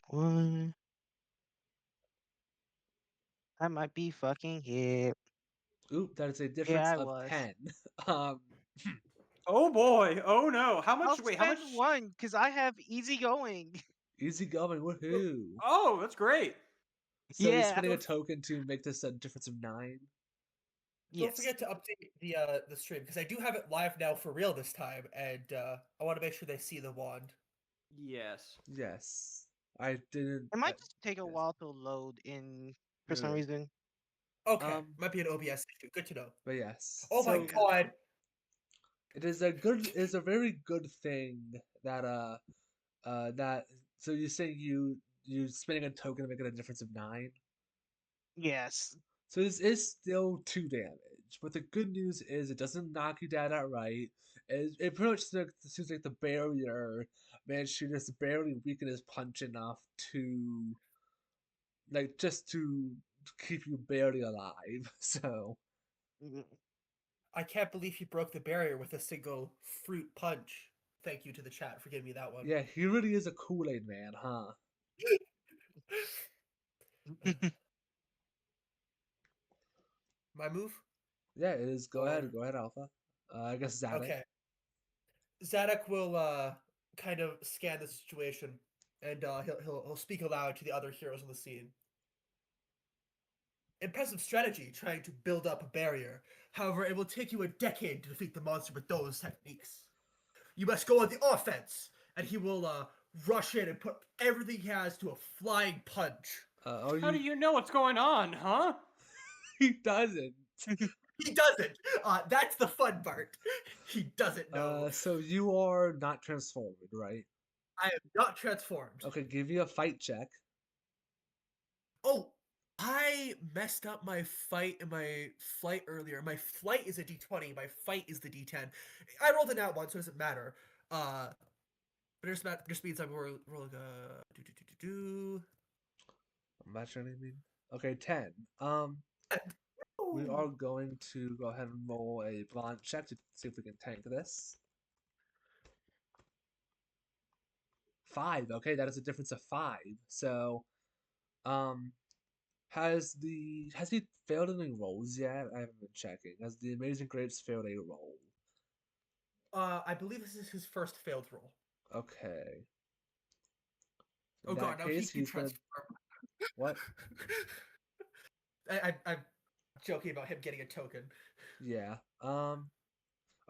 One. I might be fucking hit. Oop, that is a Yeah, difference I of was. 10. Um, Oh boy. Oh no. How I'll much? Wait, how much? spend one because I have easy going. easy going, woohoo. Oh, that's great. So you're Yeah. spending a Don't token to make this a difference of 9. don't Yes. forget to update the stream because I do have it live now for real this time, and I want to make sure they see the wand. Yes. Yes. I didn't. It might just take a Yes. while to load in for No, some no. reason. Okay, might be an OBS issue. Good to know. But yes. Oh my So god. it is a very good thing that That so you're saying you spending a token to make it a difference of 9? Yes. So this is still 2 damage, but the good news is it doesn't knock you down outright. It pretty much seems like the barrier managed to just barely weaken his punch enough to like just to keep you barely alive. So Mhm. I can't believe he broke the barrier with a single fruit punch. Thank you to the chat for giving me that one. yeah, he really is a Kool-Aid man, huh? My move? Yeah, it is. Go Or ahead, Alpha. I guess Zadok. okay. Zadok will kind of scan the situation and he'll speak aloud to the other heroes on the scene. Impressive strategy trying to build up a barrier. However, it will take you a decade to defeat the monster with those techniques. You must go on the offense, and he will rush in and put everything he has to a flying punch. Are How do you? you know what's going on, huh? He doesn't. He doesn't. That's the fun part. He doesn't know. So you are not transformed, right? I am not transformed. Okay, give you a fight check. Oh, I messed up my fight and my flight earlier. My flight is a d20. My fight is the d10. I rolled an out one, so it doesn't matter. But just means I'm rolling do. I'm not sure anything. Okay, 10. We Ooh. are going to go ahead and roll a blind check to see if we can tank this. 5. Okay, that is a difference of 5. So, um, has he failed any rolls yet? I haven't been checking. Has the Amazing Grapes failed a roll? I believe this is his first failed roll. Okay. In Oh god, that now he case, can he's gonna transform. what? I'm joking about him getting a token. Yeah. All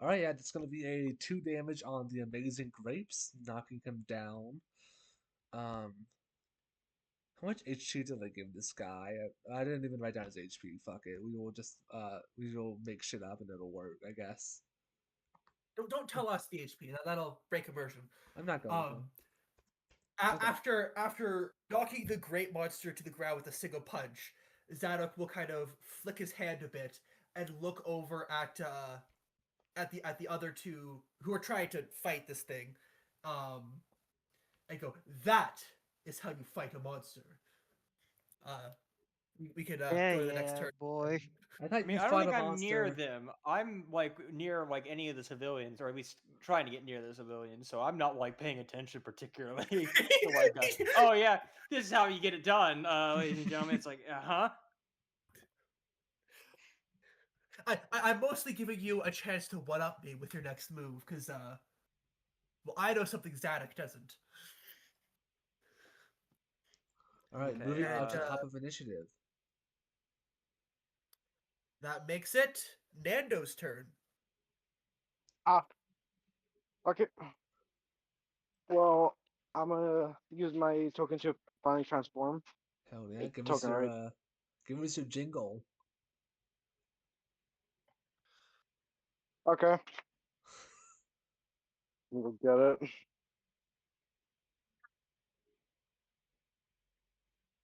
right. Yeah, it's gonna be a 2 damage on the Amazing Grapes, knocking him down. Um, how much HP did I give this guy? I didn't even write down his HP. Fuck it. We will make shit up and it'll work, I guess. Don't tell us the HP. That'll break immersion. I'm not going to. Um, Okay. after knocking the great monster to the ground with a single punch, Zadok will kind of flick his hand a bit and look over at the other two who are trying to fight this thing, and go, "That is how you fight a monster." We could Yeah, go to the next yeah, turn. boy. I I thought mean, you I don't fought a think I'm near monster. them. I'm like near like any of the civilians, or at least trying to get near the civilians. So I'm not like paying attention particularly to like, oh yeah, this is how you get it done, ladies and gentlemen. It's like, huh? I'm mostly giving you a chance to one up me with your next move because well, I know something Zadok doesn't. All right, Okay. moving on And to top of initiative. that makes it Nando's turn. Ah, okay. Well, I'm gonna use my token to finally transform. Hell yeah, Wait, token, right? give us your jingle. Okay, we'll get it.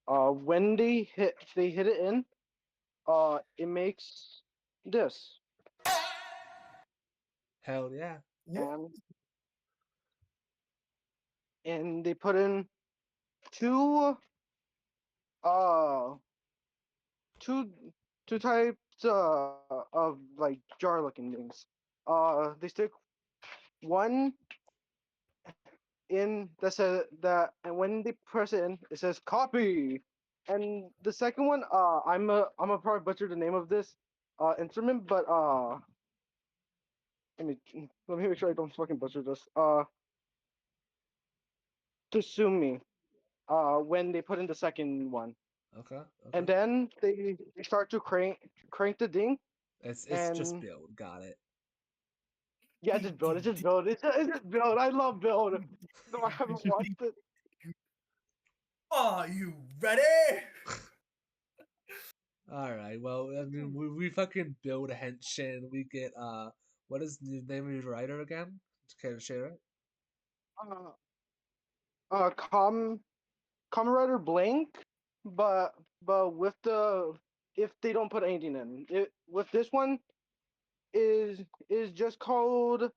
When they hit it in, it makes this, Hell yeah. Ooh. and they put in two uh two two types of like jar looking things. They stick one in that says that, and when they press it in, it says copy. And the second one, I'm a probably butcher the name of this instrument, but let me make sure I don't fucking butcher this. To sue me. When they put in the second one, Okay, and okay. then they start to crank the ding, It's just and build. Got it. yeah, just build it, just build it, it's just build. I love build. No, I haven't watched it. Are you ready? All right. Well, I mean, we fucking build a henshin. We get what is the name of your writer again? Care to share it? Uh, Comrade Blank, but with the if they don't put anything in it with this one is just called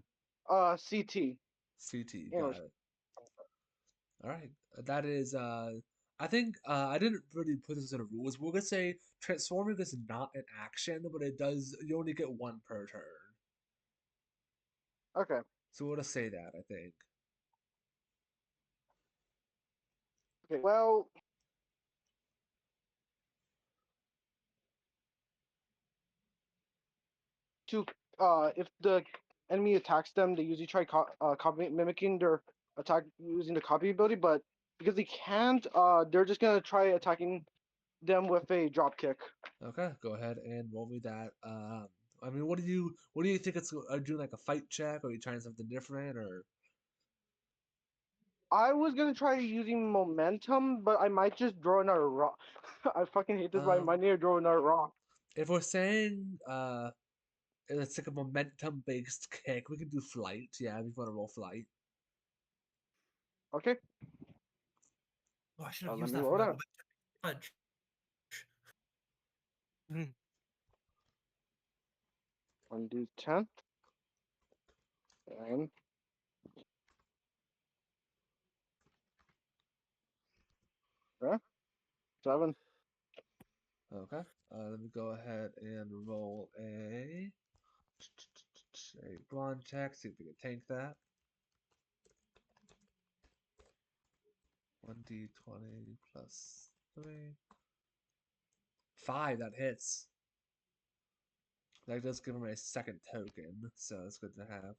CT. CT, got Anyways, it. All right, that is. I think I didn't really put this in the rules. We're gonna say transforming is not an action, but it does. You only get one per turn. okay. So we're gonna say that. I think. Okay. Well, to if the enemy attacks them, they usually try copy mimicking their attack using the copy ability, but because they can't, they're just gonna try attacking them with a drop kick. Okay, go ahead and roll me that. I mean, what do you think it's? Are you doing like a fight check, or are you trying something different, or? I was gonna try using momentum, but I might just draw another rock. I fucking hate this, but I might Um, need to draw another rock. if we're saying it's like a momentum based kick, we can do flight. Yeah, we want to roll flight. Okay, Oh, I should have let used me that for roll my that. punch. Mhm. 1d10 and 7. Okay. Let me go ahead and roll a brawn check. See if we can tank that. 1d20 plus 3. 5, that hits. That does give him a second token, so it's good to have.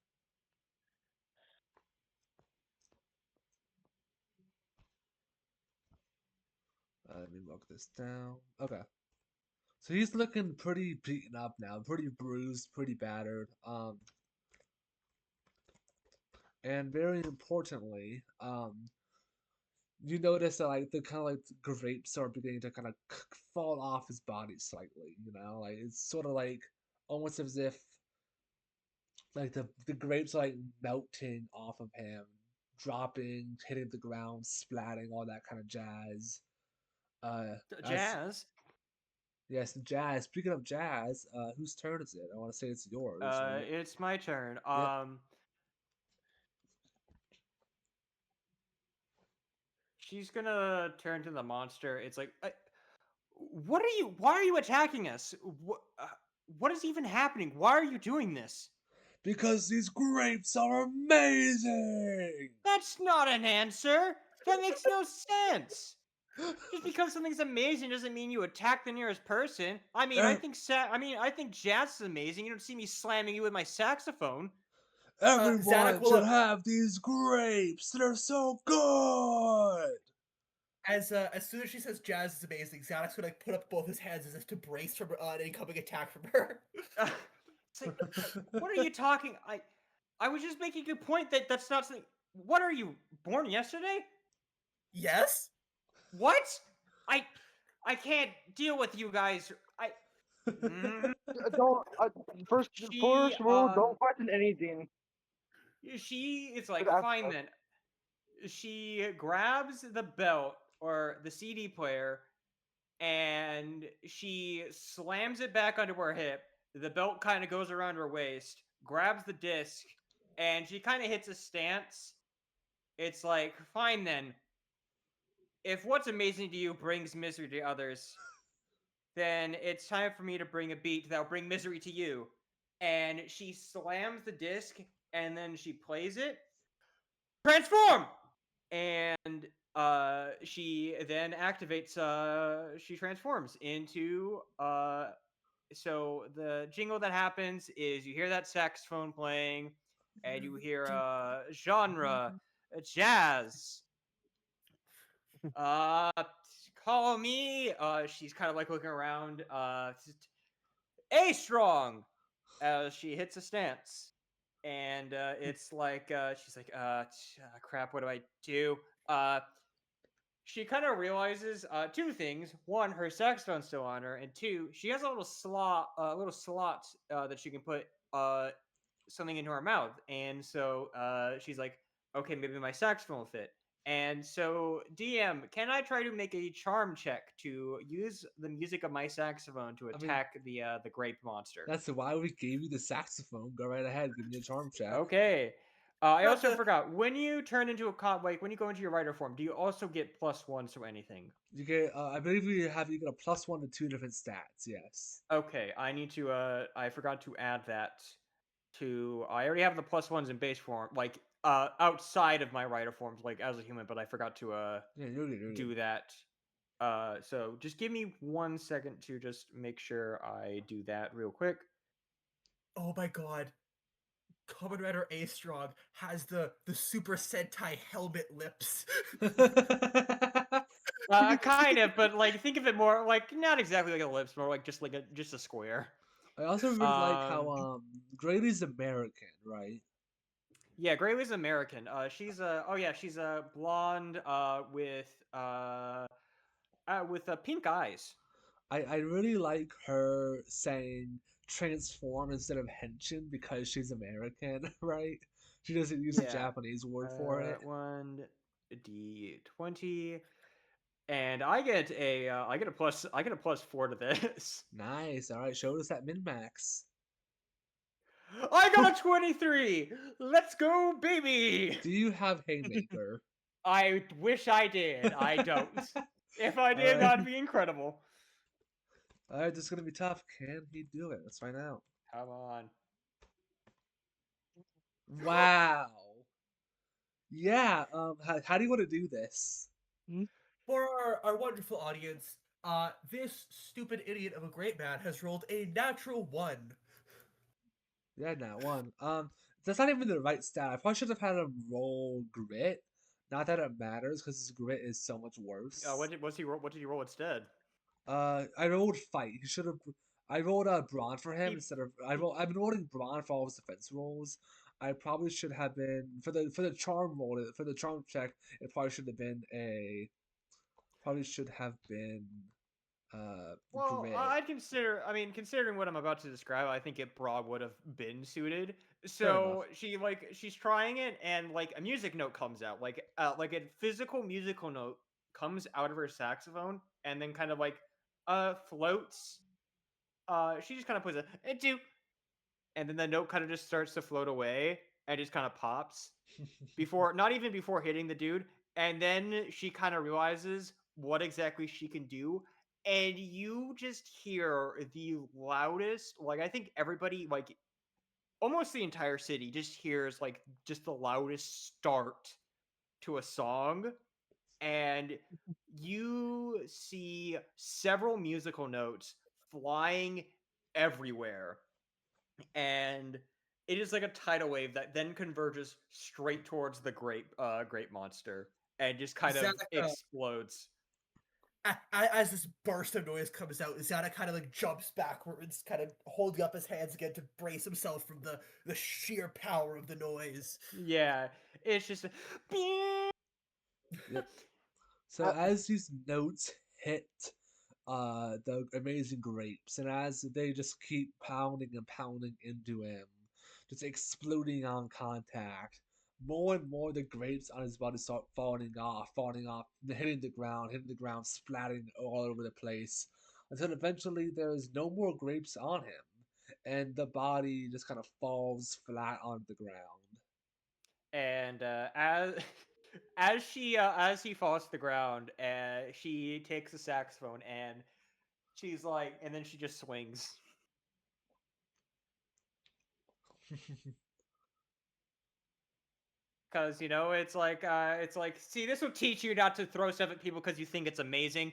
Let me mark this down. Okay. So he's looking pretty beaten up now, pretty bruised, pretty battered. And very importantly, you notice that like the kind of like grapes are beginning to kind of fall off his body slightly. You know, like it's sort of like almost as if like the grapes are like melting off of him, dropping, hitting the ground, splatting, all that kind of jazz. As Jazz. yes, jazz. Speaking of jazz, whose turn is it? I want to say it's yours, right? It's my turn. Yep. She's gonna turn to the monster. It's like, what are you? Why are you attacking us? What is even happening? Why are you doing this? Because these grapes are amazing. That's not an answer. That makes no sense. Just because something's amazing doesn't mean you attack the nearest person. I mean, Ev- I think jazz is amazing. You don't see me slamming you with my saxophone. Zadok Everyone will should have these grapes. They're so good. as soon as she says Jazz is amazing, Zadok's gonna put up both his hands as if to brace for an incoming attack from her. It's like, what are you talking? I was just making a point that that's not something. What are you born yesterday? Yes? What? I I can't deal with you guys. Mm, Don't first she first rule, don't question anything. she is Just like, ask fine us. then. She grabs the belt or the CD player and she slams it back onto her hip. The belt kind of goes around her waist, grabs the disc, and she kind of hits a stance. It's like, fine then. If what's amazing to you brings misery to others, then it's time for me to bring a beat that'll bring misery to you. And she slams the disc and then she plays it. Transform! And she then activates she transforms into so the jingle that happens is you hear that saxophone playing and you hear genre jazz. Uh call me. She's kind of like looking around. A strong as she hits a stance. And it's like she's like crap, what do I do? She kind of realizes two things. One, her saxophone's still on her, and two, she has a little slot that she can put something into her mouth. And so she's like, okay, maybe my saxophone will fit. And so, DM, can I try to make a charm check to use the music of my saxophone to I mean, attack the grape monster? that's why we gave you the saxophone. Go right ahead, give me a charm check. Okay. I Not also the- forgot, when you turn into a like when you go into your rider form, do you also get +1 to anything? You get, I believe you get a +1 to 2 different stats. Yes. Okay, I need to. I forgot to add that to. I already have the +1s in base form, like outside of my rider forms, like as a human, but I forgot to Yeah, you're good. You're do good. that. So just give me 1 second to just make sure I do that real quick. Oh my god. Kamen Rider A Strong has the Super Sentai helmet lips. Kind of, but like think of it more like not exactly like a lips, more like just a square. I also really like how Um, Grady's American, right? yeah, Grape is American. She's she's a blonde with pink eyes. I really like her saying transform instead of henshin because she's American, right? She doesn't use a Yeah. Japanese word for it. 1d20, and I get a +4 to this. Nice. All right, show us that min max. I got a 23. Let's go, baby. Do you have Haymaker? I wish I did. I don't. If I did, Alright. that'd be incredible. Alright, this is gonna be tough. Can he do it? Let's find out. Come on. Wow. Yeah. How do you want to do this? For our wonderful audience, this stupid idiot of a great man has rolled a natural 1. Yeah, not one. That's not even the right stat. I probably should have had him roll grit. Not that it matters, because his grit is so much worse. What did he roll instead? I rolled fight. He should have. I rolled brawn for him instead of. I've been rolling brawn for all his defense rolls. I probably should have been for the charm roll for the charm check. It probably should have been a. Probably should have been Well, grit. I'd consider. I mean, considering what I'm about to describe, I think it broad would have been suited. Fair enough. So she's trying it, and like a music note comes out, like a physical musical note comes out of her saxophone, and then kind of like floats. She just kind of puts a do, and then the note kind of just starts to float away and just kind of pops before, not even before hitting the dude, and then she kind of realizes what exactly she can do, and you just hear the loudest, like I think everybody, like almost the entire city just hears like just the loudest start to a song, and you see several musical notes flying everywhere, and it is like a tidal wave that then converges straight towards the grape monster and just kind Zach, of explodes. as this burst of noise comes out, Zana kind of like jumps backwards, kind of holding up his hands again to brace himself from the sheer power of the noise. Yeah, it's just Yep. So as these notes hit the amazing grapes, and as they just keep pounding and pounding into him, just exploding on contact, more and more the grapes on his body start falling off, hitting the ground, splatting all over the place, until eventually there's no more grapes on him, and the body just kind of falls flat on the ground. and as as he falls to the ground, she takes the saxophone and she's like, and then she just swings. Because it's like, see, this will teach you not to throw stuff at people because you think it's amazing.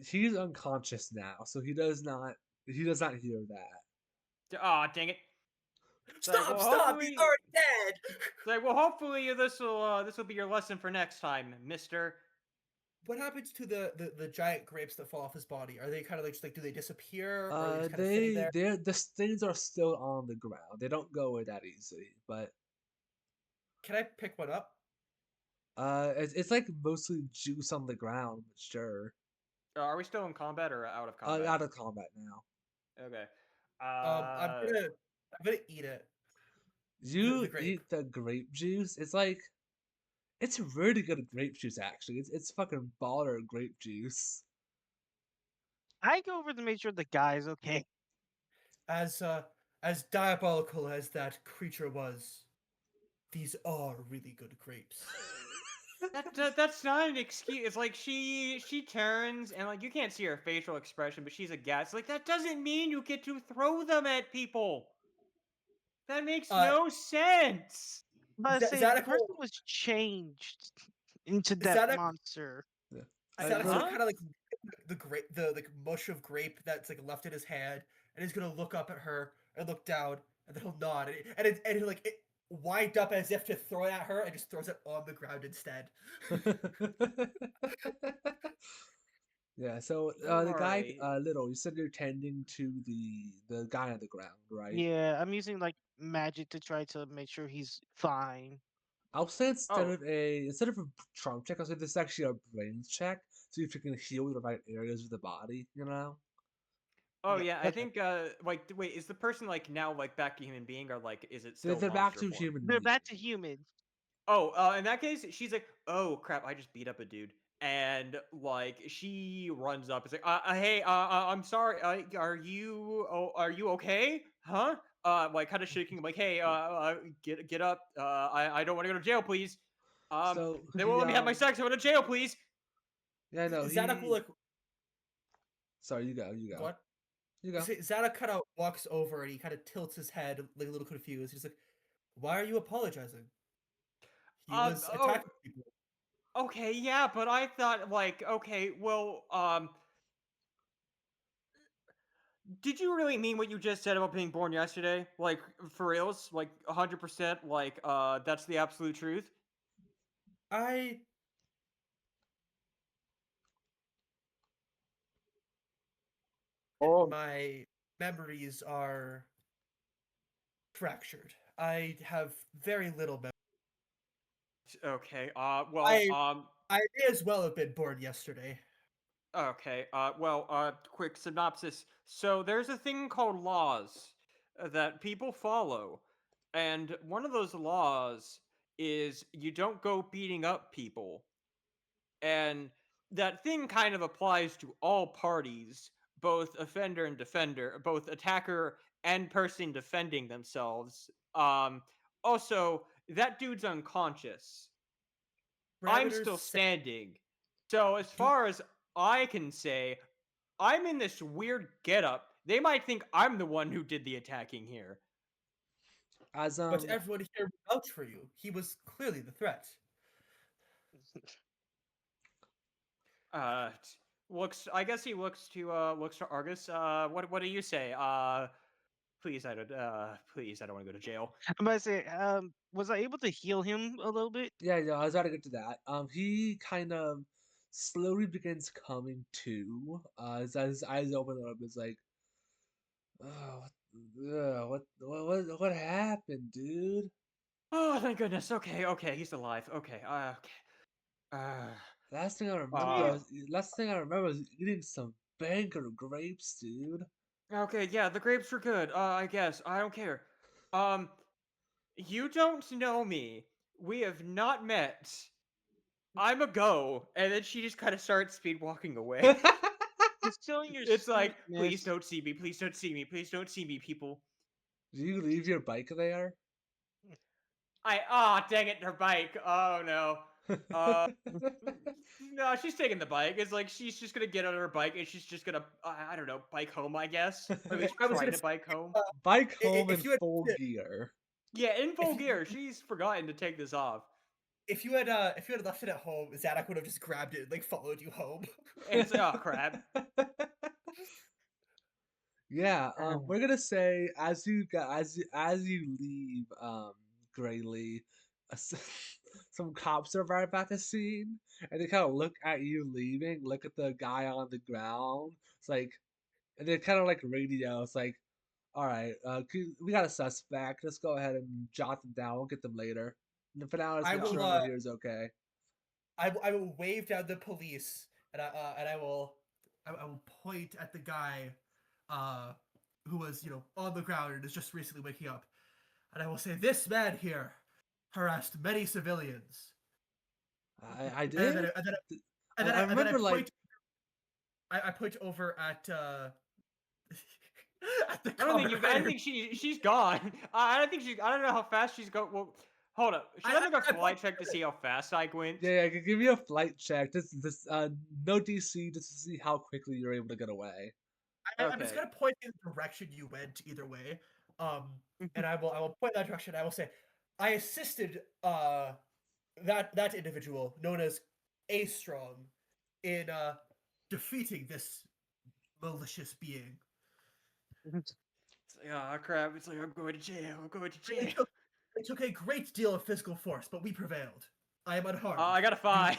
He's unconscious now, so he does not hear that. Oh, dang it! Stop! He's already dead. It's like, well, hopefully this will be your lesson for next time, Mister. What happens to the giant grapes that fall off his body? Are they kind of like just like, do they disappear, or are they just kind of sitting there? The things are still on the ground. They don't go away that easily. But Can I pick one up? it's like mostly juice on the ground. Sure. Are we still in combat or out of combat? Out of combat now. Okay. I'm gonna eat it. You grape. eat the grape juice. It's like It's really good grape juice, actually. It's fucking baller grape juice. I go over to make sure the guy's okay. As diabolical as that creature was, these are really good grapes. That's not an excuse. It's like she turns and like you can't see her facial expression, but she's aghast. Like that doesn't mean you get to throw them at people. That makes Uh, no sense. But I say the Zadok person will was changed into that Zadok monster. Yeah. Zadok's Little, gonna Huh? kind of like the grape, the like mush of grape that's like left in his hand, and he's gonna look up at her and look down, and then he'll nod, and he'll like wind up as if to throw it at her, and just throws it on the ground instead. yeah, so the guy, Right. Little, you said you're tending to the guy on the ground, right? Yeah, I'm using like magic to try to make sure he's fine. I'll say Oh, instead of a trump check, I'll say this is actually a brains check, see if you can heal the right areas of the body, you know? oh Yeah, yeah. I okay. think like wait, is the person like now like back to human being or like is it They're, still they're back monster to form? human They're being. back to human. Oh, in that case, she's like, "Oh crap! I just beat up a dude," and like she runs up. It's like, hey, I'm sorry. Are you okay? Huh? Like kind of shaking. I'm like, hey, get up. I don't want to go to jail, please. So They won't he let me have my sex. I want to jail, please. yeah, no, Zadok will he like sorry, you what? go. Zadok kind of walks over and he kind of tilts his head, like a little confused. He's like, "Why are you apologizing? He was Oh, attacking people." okay, yeah, but I thought like, okay, well, did you really mean what you just said about being born yesterday? Like for reals? Like 100%? Like that's the absolute truth? I Oh, my memories are fractured. I have very little memory. Okay. I I may as well have been born yesterday. Okay. Quick synopsis. So there's a thing called laws that people follow, and one of those laws is you don't go beating up people. And that thing kind of applies to all parties, both offender and defender, both attacker and person defending themselves. Also, that dude's unconscious. I'm Parameters still say standing. So as do, far as I can say, I'm in this weird getup. They might think I'm the one who did the attacking here. As but everyone here will vouch for you. He was clearly the threat. Uh, looks. I guess he looks to Argus. What do you say? Please, please, I don't want to go to jail. I'm about to say, was I able to heal him a little bit? yeah, I was about to get to that. He kind of slowly begins coming to. As his eyes open up, it's like, oh, what happened, dude? Oh, thank goodness. Okay, okay, he's alive. Okay, okay. Uh, Last thing I remember, uh, Yeah. was eating some banker grapes, dude. okay, yeah, the grapes were good. I guess I don't care. Um, you don't know me. We have not met. I'm a go, and then she just kind of starts speed walking away. Just showing your It's like, please sweetness. don't see me, please don't see me, please don't see me, people. Do you leave your bike there? Dang it, her bike. Oh no. Uh, no, she's taking the bike. It's like she's just gonna get on her bike and she's just gonna, I don't know, bike home, I guess, or at least I was try gonna to say, bike home. Bike home in if you had full gear. Yeah, in if full gear. She's forgotten to take this off. if you had left it at home, Zadok would have just grabbed it and like followed you home. It's oh crap. Yeah, Oh. we're gonna say as you leave, Graylee, some cops arrive at the scene, and they kind of look at you leaving, look at the guy on the ground. It's like, and they kind of like radio. It's like, all right, we got a suspect. Let's go ahead and jot them down. We'll get them later. And for now, let's I make will sure everyone here is okay. I will wave down the police and I will point at the guy uh who was, on the ground and is just recently waking up. And I will say, this man here harassed many civilians. I And then, did. and then, Th- and then, I and then I remember like point. I point over at at the I don't think common you. I don't rider. think she's gone. I don't think she. I don't know how fast she's go. Well, hold up. Should I make a I point flight check to to see how fast I went? yeah, give me a flight check. No DC just to see how quickly you're able to get away. I'm just Okay. gonna point in the direction you went either way. And I will point that direction. I will say, I assisted that individual known as A Strong in defeating this malicious being. It's like, oh crap! It's like I'm going to jail. I'm going to It jail. took, it took a great deal of physical force, but we prevailed. I am unharmed. I got a 5.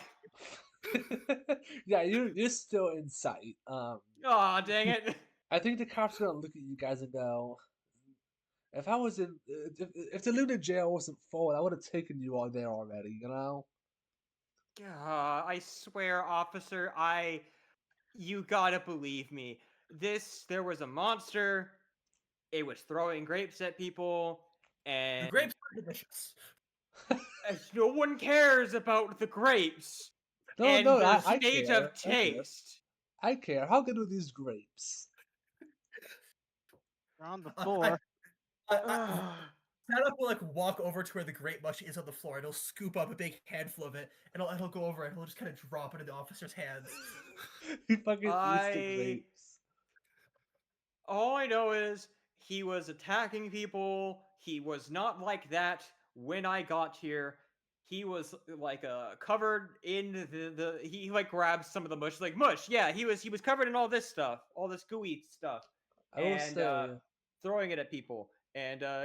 Yeah, you're still in sight. Oh dang it! I think the cops are gonna look at you guys and go, if I was in, if the Luna jail wasn't full, I would have taken you all there already. You know. I swear, officer, you gotta believe me. There was a monster. It was throwing grapes at people, The and grapes are delicious. no one cares about the grapes No, and no, the I stage care. of I care. taste. I care. How good are these grapes? On the I, floor. Ugh. Sadok will like walk over to where the grape mush is on the floor, and he'll scoop up a big handful of it, and he'll go over and he'll just kind of drop it in the officer's hands. He fucking eats the I grapes. all I know is he was attacking people. He was not like that when I got here. He was like covered in the he like grabbed some of the mush like mush. Yeah, he was covered in all this stuff, all this gooey stuff, I will and say, throwing it at people. And uh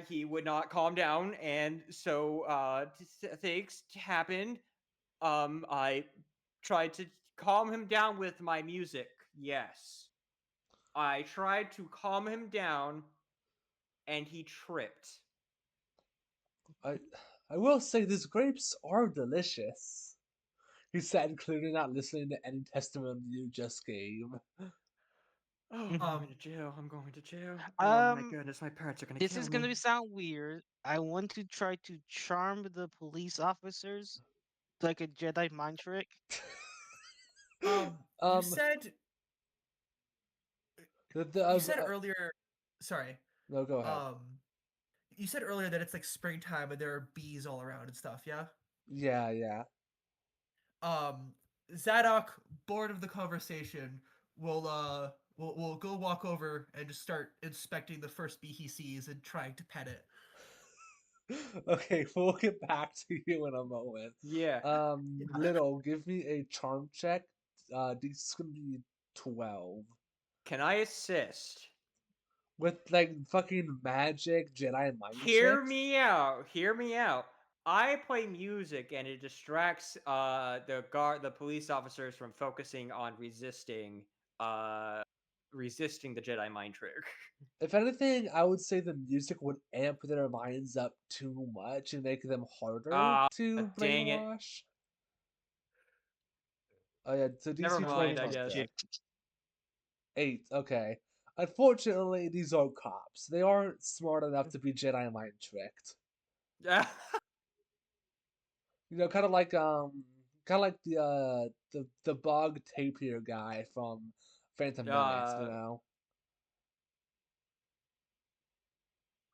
he would not calm down, and so things happened. I tried to calm him down with my music. Yes. I tried to calm him down and he tripped. I, I will say these grapes are delicious. He said, clearly not listening to any testimony you just gave. Oh, I'm Um, going to jail. I'm going to jail. Oh my Um, goodness, my parents are going to this kill is gonna me. be sound weird. I want to try to charm the police officers like a Jedi mind trick. you um, said the, the, you uh, said uh, earlier. Sorry. no, go ahead. Um, you said earlier that it's like springtime and there are bees all around and stuff. Yeah. Yeah, yeah. Um, Zadok, bored of the conversation, will go walk over and just start inspecting the first bee he sees and trying to pet it. Okay, we'll get back to you in a moment. Yeah. Little, give me a charm check. This is gonna be 12. Can I assist? With like fucking magic Jedi mind Hear tricks? me out. Hear me out. I play music and it distracts the police officers from focusing on resisting the Jedi mind trick. If anything, I would say the music would amp their minds up too much and make them harder Ah, to dang it. brainwash. Oh yeah, so Never DC 20 mind, I charm guess. check. 8, okay. Unfortunately, these are cops. They aren't smart enough to be Jedi mind tricked. You know, kind of like the bug tapir guy from Phantom Menace. You uh, know.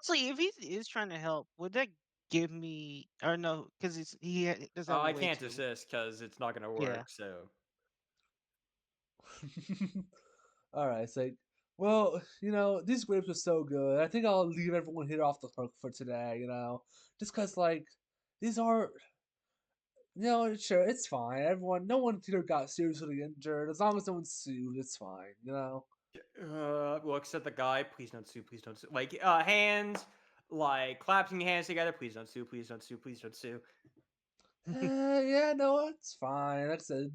So if he is trying to help, would that give me or no? Because he doesn't have a I way can't to. assist because it's not gonna Yeah. work. So All right, so well, you know, these grapes are so good. I think I'll leave everyone here off the hook for today. You know, just cause like these are, you know, sure it's fine. Everyone, no one here got seriously injured. As long as no one's sued, it's fine. You know. looks at the guy. Please don't sue. Please don't sue. Like hands, like clapping hands together. Please don't sue. Please don't sue. Please don't sue. Yeah, no, it's fine. Like I said,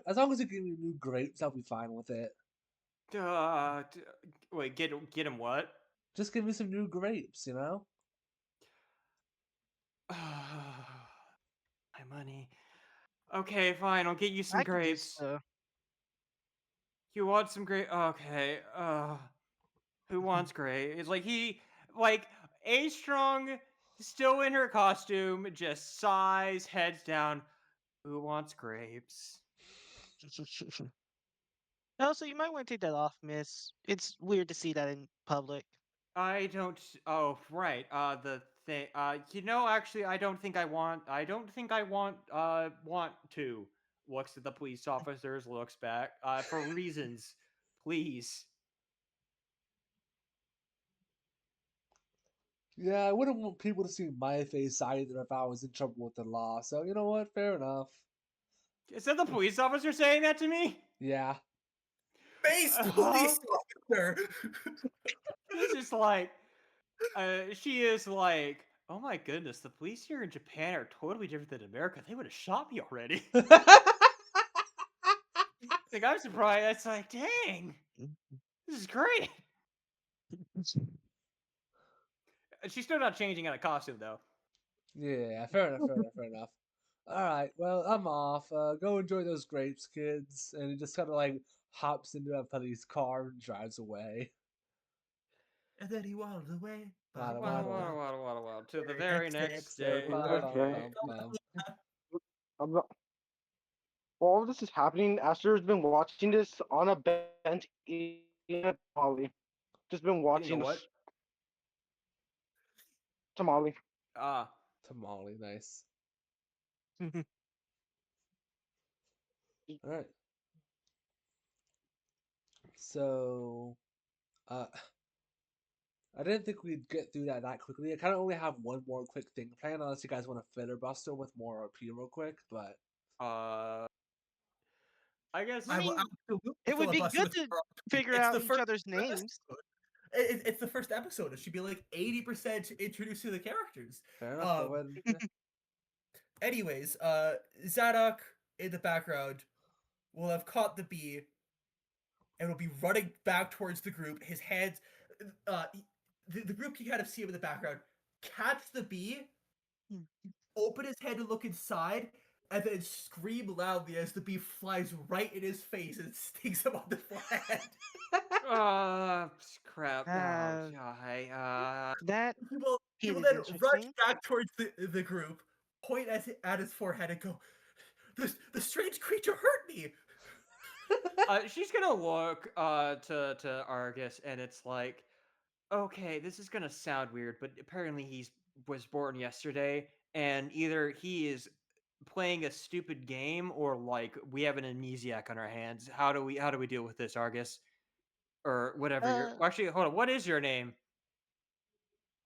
as long as you give me new grapes, I'll be fine with it. Wait, get him what? Just give me some new grapes, you know? My money. Okay, fine. I'll get you some I could just. grapes. You want some grape? Okay. Who wants grape? It's like like A Strong. still in her costume, just sighs, heads down. Who wants grapes? Also, you might want to take that off, miss. It's weird to see that in public. I don't. Oh, right. The thing. Actually, I don't think I want. I don't think I want. Want to. Looks at the police officers. Looks back. For reasons, please. Yeah, I wouldn't want people to see my face either if I was in trouble with the law. So you know what? Fair enough. Is that the police officer saying that to me? Yeah. Based Huh? police officer. This is like. She is like. Oh my goodness, the police here in Japan are totally different than America. They would have shot me already. Like I'm surprised. It's like, dang, this is great. She's still not changing out of costume though. Yeah, fair enough, fair enough, fair enough. Alright, well, I'm off. Go enjoy those grapes, kids. And he just kind of like hops into a police car and drives away. And then he waddled away. Waddle, Waddle, waddle. waddle, waddle, waddle, waddle. To the very Next day, next Say day. bum, bum, Okay. bum, bum. I'm not- All of this is happening. Aster's been watching this on a bench eating a tamale. Just been Eating a watching what? this tamale. Ah, Tamale, nice. Alright. So, uh, I didn't think we'd get through that quickly. I kind of only have one more quick thing planned, unless you guys want to filibuster with more RP real quick. But uh, I guess. I will mean, absolutely it would be filibuster good with to her. figure It's out the each first other's names. episode. It's the first episode. It should be like 80% introducing the characters. fair enough. Go ahead. Yeah. Anyways, Zadok in the background will have caught the bee and will be running back towards the group. His hands, the group can kind of see him in the background. Catch the bee, open his head to look inside, and then scream loudly as the bee flies right in his face and stings him on the forehead. Crap. Oh, Uh, yeah. that He will is then rush interesting. back towards the group, point at his forehead, and go, the strange creature hurt me. She's gonna look to Argus, and it's like, okay, this is gonna sound weird, but apparently he's was born yesterday, and either he is playing a stupid game, or like we have an amnesiac on our hands. How do we deal with this, Argus? Or whatever your Uh, actually, hold on, what is your name?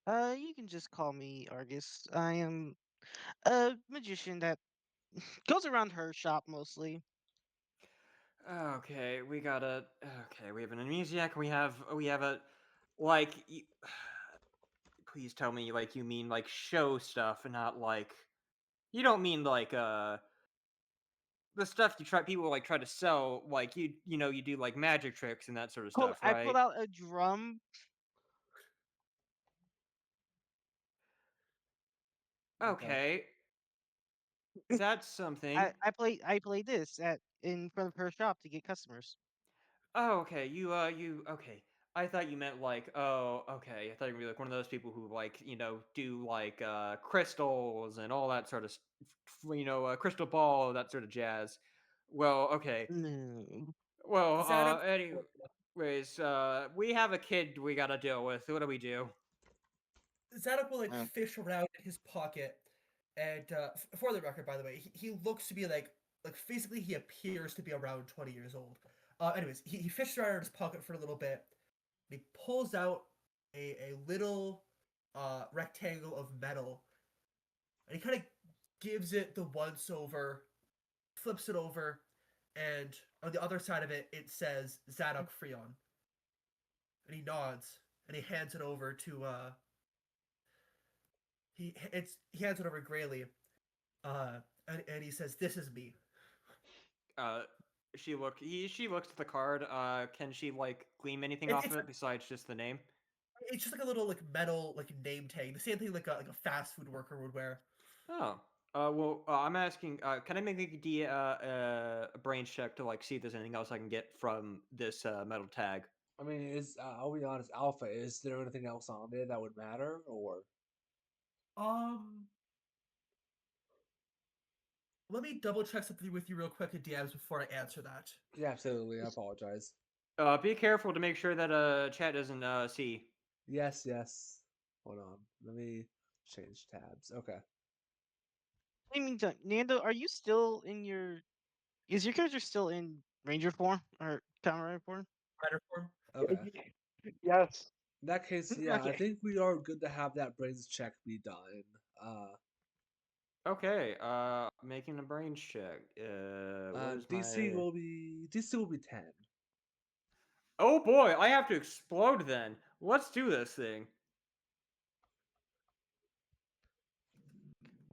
you can just call me Argus. I am a magician that goes around her shop mostly. Okay, we have an amnesiac. We have a like. Please tell me like you mean like show stuff and not like you don't mean like the stuff you try people like try to sell like you do like magic tricks and that sort of stuff, I pulled right? out a drum. Okay. Okay, that's something. I play this at in front of her shop to get customers. Oh, okay. You okay. I thought you meant like, oh, okay. I thought you were like one of those people who like, do like crystals and all that sort of, crystal ball, that sort of jazz. Well, okay. No. Well, Zadok, anyways, we have a kid we gotta deal with. What do we do? Zadok will like Uh. fish around in his pocket, and for the record, by the way, he looks to be like physically he appears to be around 20 years old. Anyways, he fishes around in his pocket for a little bit. And he pulls out a little rectangle of metal, and he kind of gives it the once over, flips it over, and on the other side of it, it says Zadok Freon. And he nods and he hands it over to he hands it over Grayly, and he says, "This is me." Uh, she looks at the card. Can she like glean anything It, off it's of it besides just the name? it's just like a little like metal like name tag, the same thing like a fast food worker would wear. Oh. Well, I'm asking. Can I make a brains check to like see if there's anything else I can get from this metal tag? I mean, I'll be honest, Alpha, is there anything else on there that would matter? Or Um, let me double check something with you real quick in DMs before I answer that. Yeah, absolutely. I apologize. Be careful to make sure that chat doesn't see. Yes, yes. Hold on. Let me change tabs. Okay. I mean, Nando, are you still in your? Is your character still in Ranger form or Kamen Rider form? Rider form. Okay. Yes. In that case, Mm, yeah, I okay. think we are good to have that brains check be done. Okay, making a brains check. Where's DC my... will be DC will be 10. Oh boy, I have to explode then. Let's do this thing.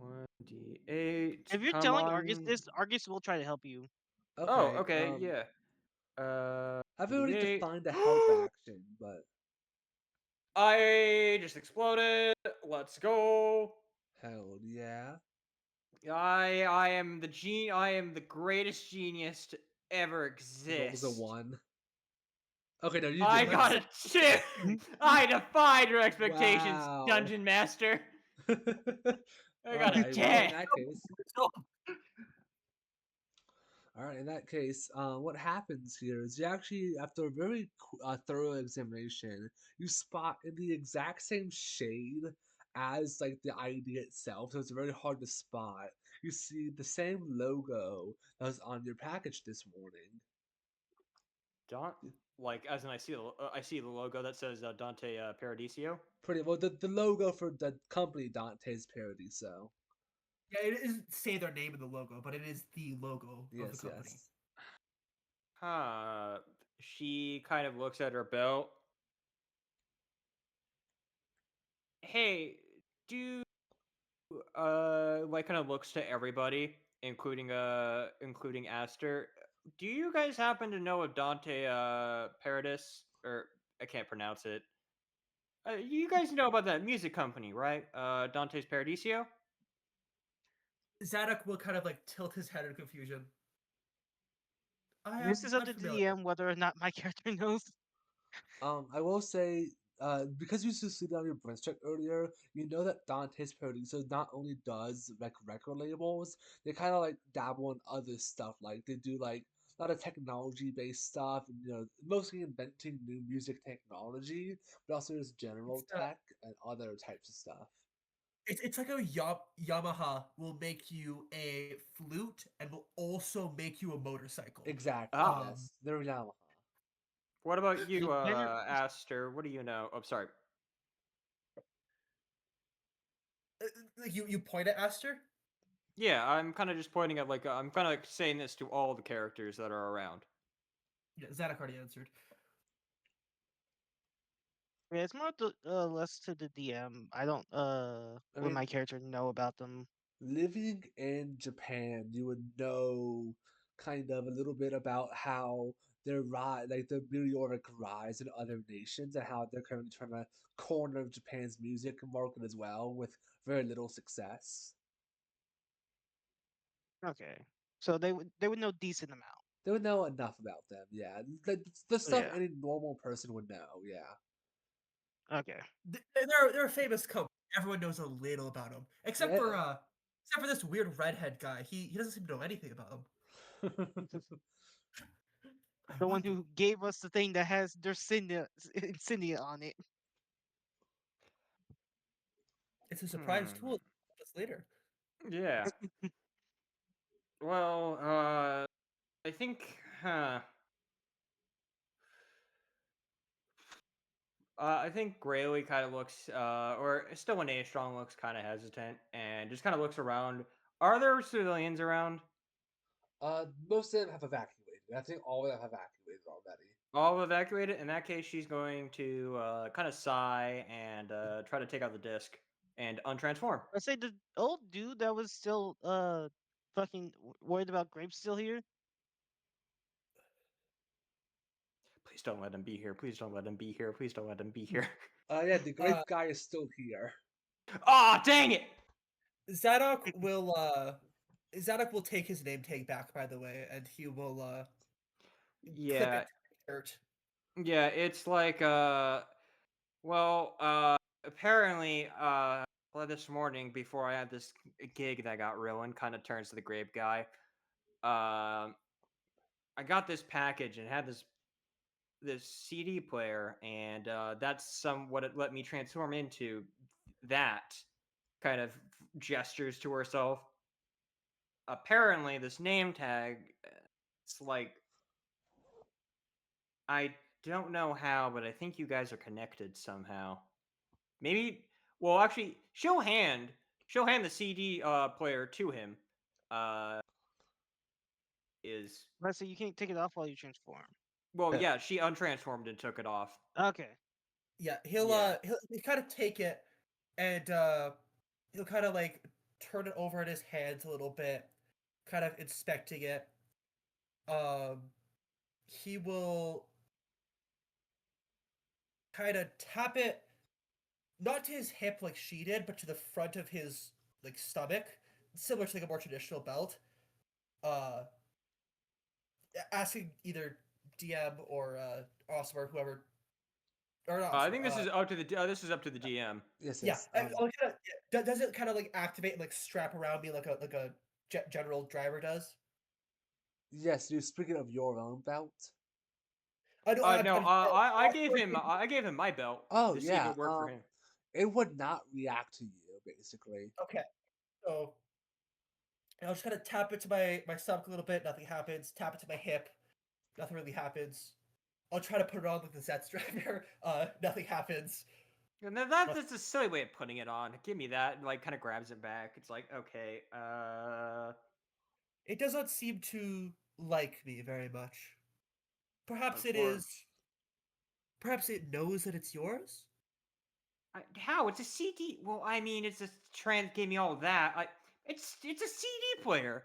1d8, If you're come telling Argus on. this, Argus will try to help you. Oh, Okay. okay, yeah. I've already 1d8. defined a help action, but I just exploded. Let's go. hell yeah. I am I am the greatest genius to ever What was a exist. 1? Okay, no, you I did got not. a 2. I defied your expectations, Wow. Dungeon Master. I All got a right. Well, in 10. that case, all right. In that case, what happens here is you actually, after a very thorough examination, you spot in the exact same shade as like the ID itself, so it's very hard to spot. You see the same logo that was on your package this morning. Don't like as in I see the logo that says Dante Paradiso. Pretty well, the logo for the company Dante's Paradiso. Yeah, it doesn't say their name in the logo, but it is the logo of the Yes, company. yes. She kind of looks at her belt. Hey, do like kind of looks to everybody, including Aster. Do you guys happen to know of Dante Paradis? Or I can't pronounce it. You guys know about that music company, right? Dante's Paradiso? Zadok will kind of like tilt his head in confusion. This is up I'm to the familiar. DM whether or not my character knows. I will say, because you succeeded on your brain check earlier, you know that Dante's Paradiso not only does like record labels, they kind of like dabble in other stuff. Like they do like a lot of technology based stuff, and mostly inventing new music technology, but also just general It's tech and other types of stuff. it's like a Yamaha will make you a flute and will also make you a motorcycle. Exactly. Ah, Yes, they're Yamaha. what about The you, gener- Aster? What do you know? Oh, sorry. Like you point at Aster. Yeah, I'm kind of just pointing at I'm kind of like saying this to all the characters that are around. Yeah, Zadok already answered. Yeah, it's more less to the DM. I don't I would mean, my character know about them. living in Japan, you would know kind of a little bit about how their rise, like the meteoric rise in other nations, and how they're currently trying to corner Japan's music market as well, with very little success. Okay, so they would know decent amount. They would know enough about them, yeah. The stuff Yeah. any normal person would know, yeah. Okay. They're a famous company. Everyone knows a little about them, Yeah. except for this weird redhead guy. He doesn't seem to know anything about them. I The one wonder. who gave us the thing that has their insignia on it. It's a surprise Hmm. tool. That's later. Yeah. Well, I think, I think Grayley kind of looks, or still when A Strong looks kind of hesitant and just kind of looks around. Are there civilians around? Most of them have evacuated. I think all of them have evacuated already. All evacuated? In that case, she's going to kind of sigh and try to take out the disc and untransform. I say the old dude that was still fucking worried about Grape still here. Please don't let him be here. Please don't let him be here. Please don't let him be here. Yeah, the Uh, grape guy is still here. Ah, dang it! Zadok will take his name tag back, by the way, and he will clip Yeah, it to the shirt. yeah, it's like well, apparently this morning before I had this gig that got ruined. Kind of turns to the Grape guy. I got this package and it had this CD player, and that's what it let me transform into. That kind of gestures to herself. Apparently, this name tag, it's like I don't know how, but I think you guys are connected somehow. Maybe. Well, actually, she'll hand the CD player to him. Uh, is Let's say you can't take it off while you transform. well, yeah, she untransformed and took it off. Okay. Yeah, Yeah. he'll kind of take it and he'll kind of like turn it over in his hands a little bit, kind of inspecting it. Um, he will kind of tap it not to his hip like she did, but to the front of his like stomach, similar to like a more traditional belt. Uh, Asking either DM or Awesome or whoever, or not I Awesome, think this is up to the DM. Yes, yeah, yes. does it kind of like activate and like strap around me like a general driver does? Yes, you're speaking of your own belt. I know. No, I gave him my belt Oh to see if yeah. it worked for him. It would not react to you, basically. Okay, so I'll just kind of tap it to my stomach a little bit. Nothing happens. Tap it to my hip. Nothing really happens. I'll try to put it on with the Zets driver. Nothing happens. And then that's a silly way of putting it on. Give me that, and like kind of grabs it back. It's like, okay, It does not seem to like me very much. Perhaps it unfor- is. Perhaps it knows that it's yours. how? It's a CD. Well, I mean, it's a trans gave me all that. It's a CD player.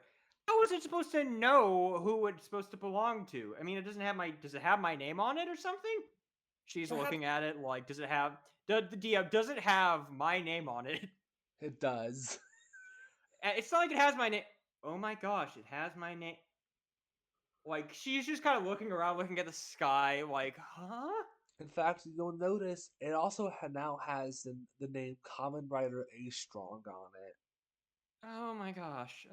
How is it supposed to know who it's supposed to belong to? I mean, it doesn't have my. Does it have my name on it or something? She's Perhaps looking at it like, does it have the DM? Does it have my name on it? It does. It's not like it has my name. Oh my gosh, it has my name. Like she's just kind of looking around, looking at the sky, like, huh? In fact, you'll notice it also now has the name Common Writer A Strong on it. Oh my gosh.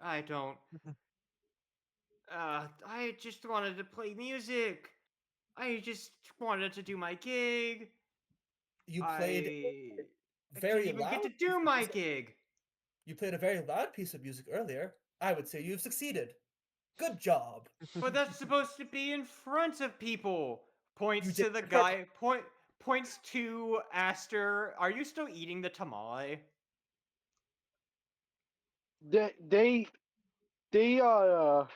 I don't. I just wanted to play music. I just wanted to do my gig. you played I didn't very even get loud to piece do of my music. gig. You played a very loud piece of music earlier. I would say you've succeeded. Good job. But that's supposed to be in front of people. You Points did to the it perfect. guy. Points to Aster. Are you still eating the tamale? They they they are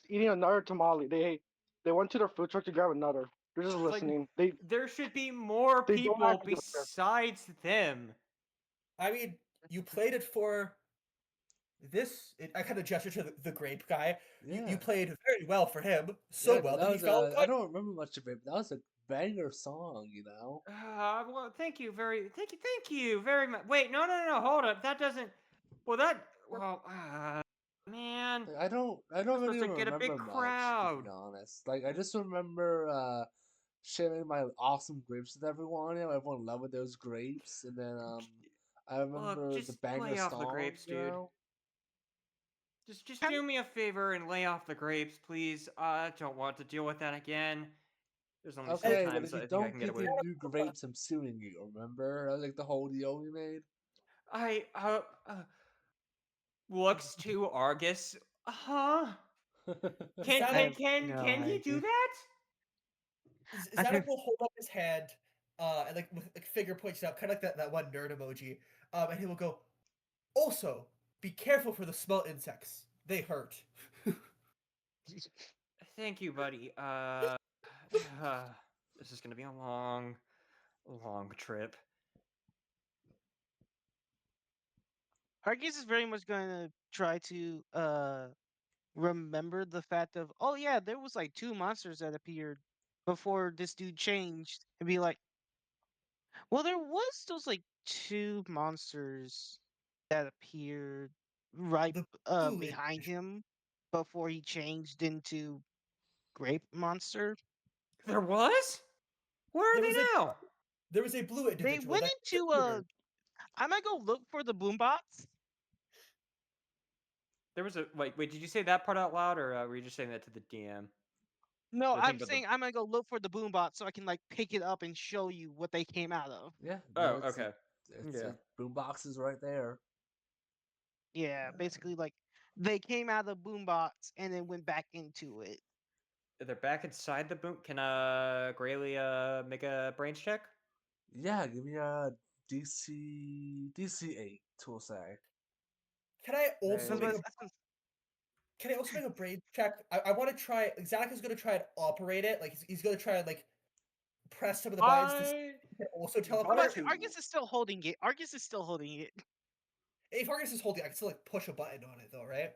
eating another tamale. They went to their food truck to grab another. They're just It's like listening. there should be more They don't people actually care. besides them. I mean, you played it for this. I kind of gesture to the grape guy. Yeah. You played very well for him. So Yeah, well that that he was felt I good. don't remember much of it, but that was a banger song, you know. Well, thank you very much. Wait, no, hold up. That doesn't. Well, that. Well, man, Like, I we're don't really supposed to get a big remember much, to crowd. be honest. Like I just remember sharing my awesome grapes with everyone. You know, everyone loved those grapes, and then I Look, remember the just banger lay off the song, grapes, you dude. know. Just do me a favor and lay off the grapes, please. I don't want to deal with that again. There's only some Okay, but if times you I think I don't can get give away. me new grapes, I'm suing you. Remember? That was like the whole deal we made. I looks to Argus. Huh? Zadok, Can he do that? Zadok will hold up his hand, and like with like finger points out, kind of like that one nerd emoji. And he will go. Also, be careful for the small insects. They hurt. Thank you, buddy. This is gonna be a long trip. Argus is very much going to try to remember the fact of, oh yeah, there was like two monsters that appeared before this dude changed, and be like, well, there was those like two monsters that appeared right The blue behind individual. him before he changed into Grape Monster. There was? Where are There they was like now? There was a blue They individual went that into disappeared. I might go look for the boombox. There was a wait. Did you say that part out loud, or were you just saying that to the DM? No, The thing I'm about saying I'm gonna go look for the boombox so I can like pick it up and show you what they came out of. Yeah, Oh, no, okay. it's Yeah. boombox is right there. Yeah, basically like they came out of the boombox and then went back into it. They're back inside the boom. Can Grayley make a brains check? Yeah, give me a DC 8, we'll say. Can I That's also Grayley. make what a that's what- Can I also make a brain check? I want to try. Xanax is going to try and operate it. Like he's going to try and like press some of the buttons to see I if he can also I'm about teleport. to say, Argus is still holding it. Argus is still holding it. If Argus is holding, I can still like push a button on it though, right?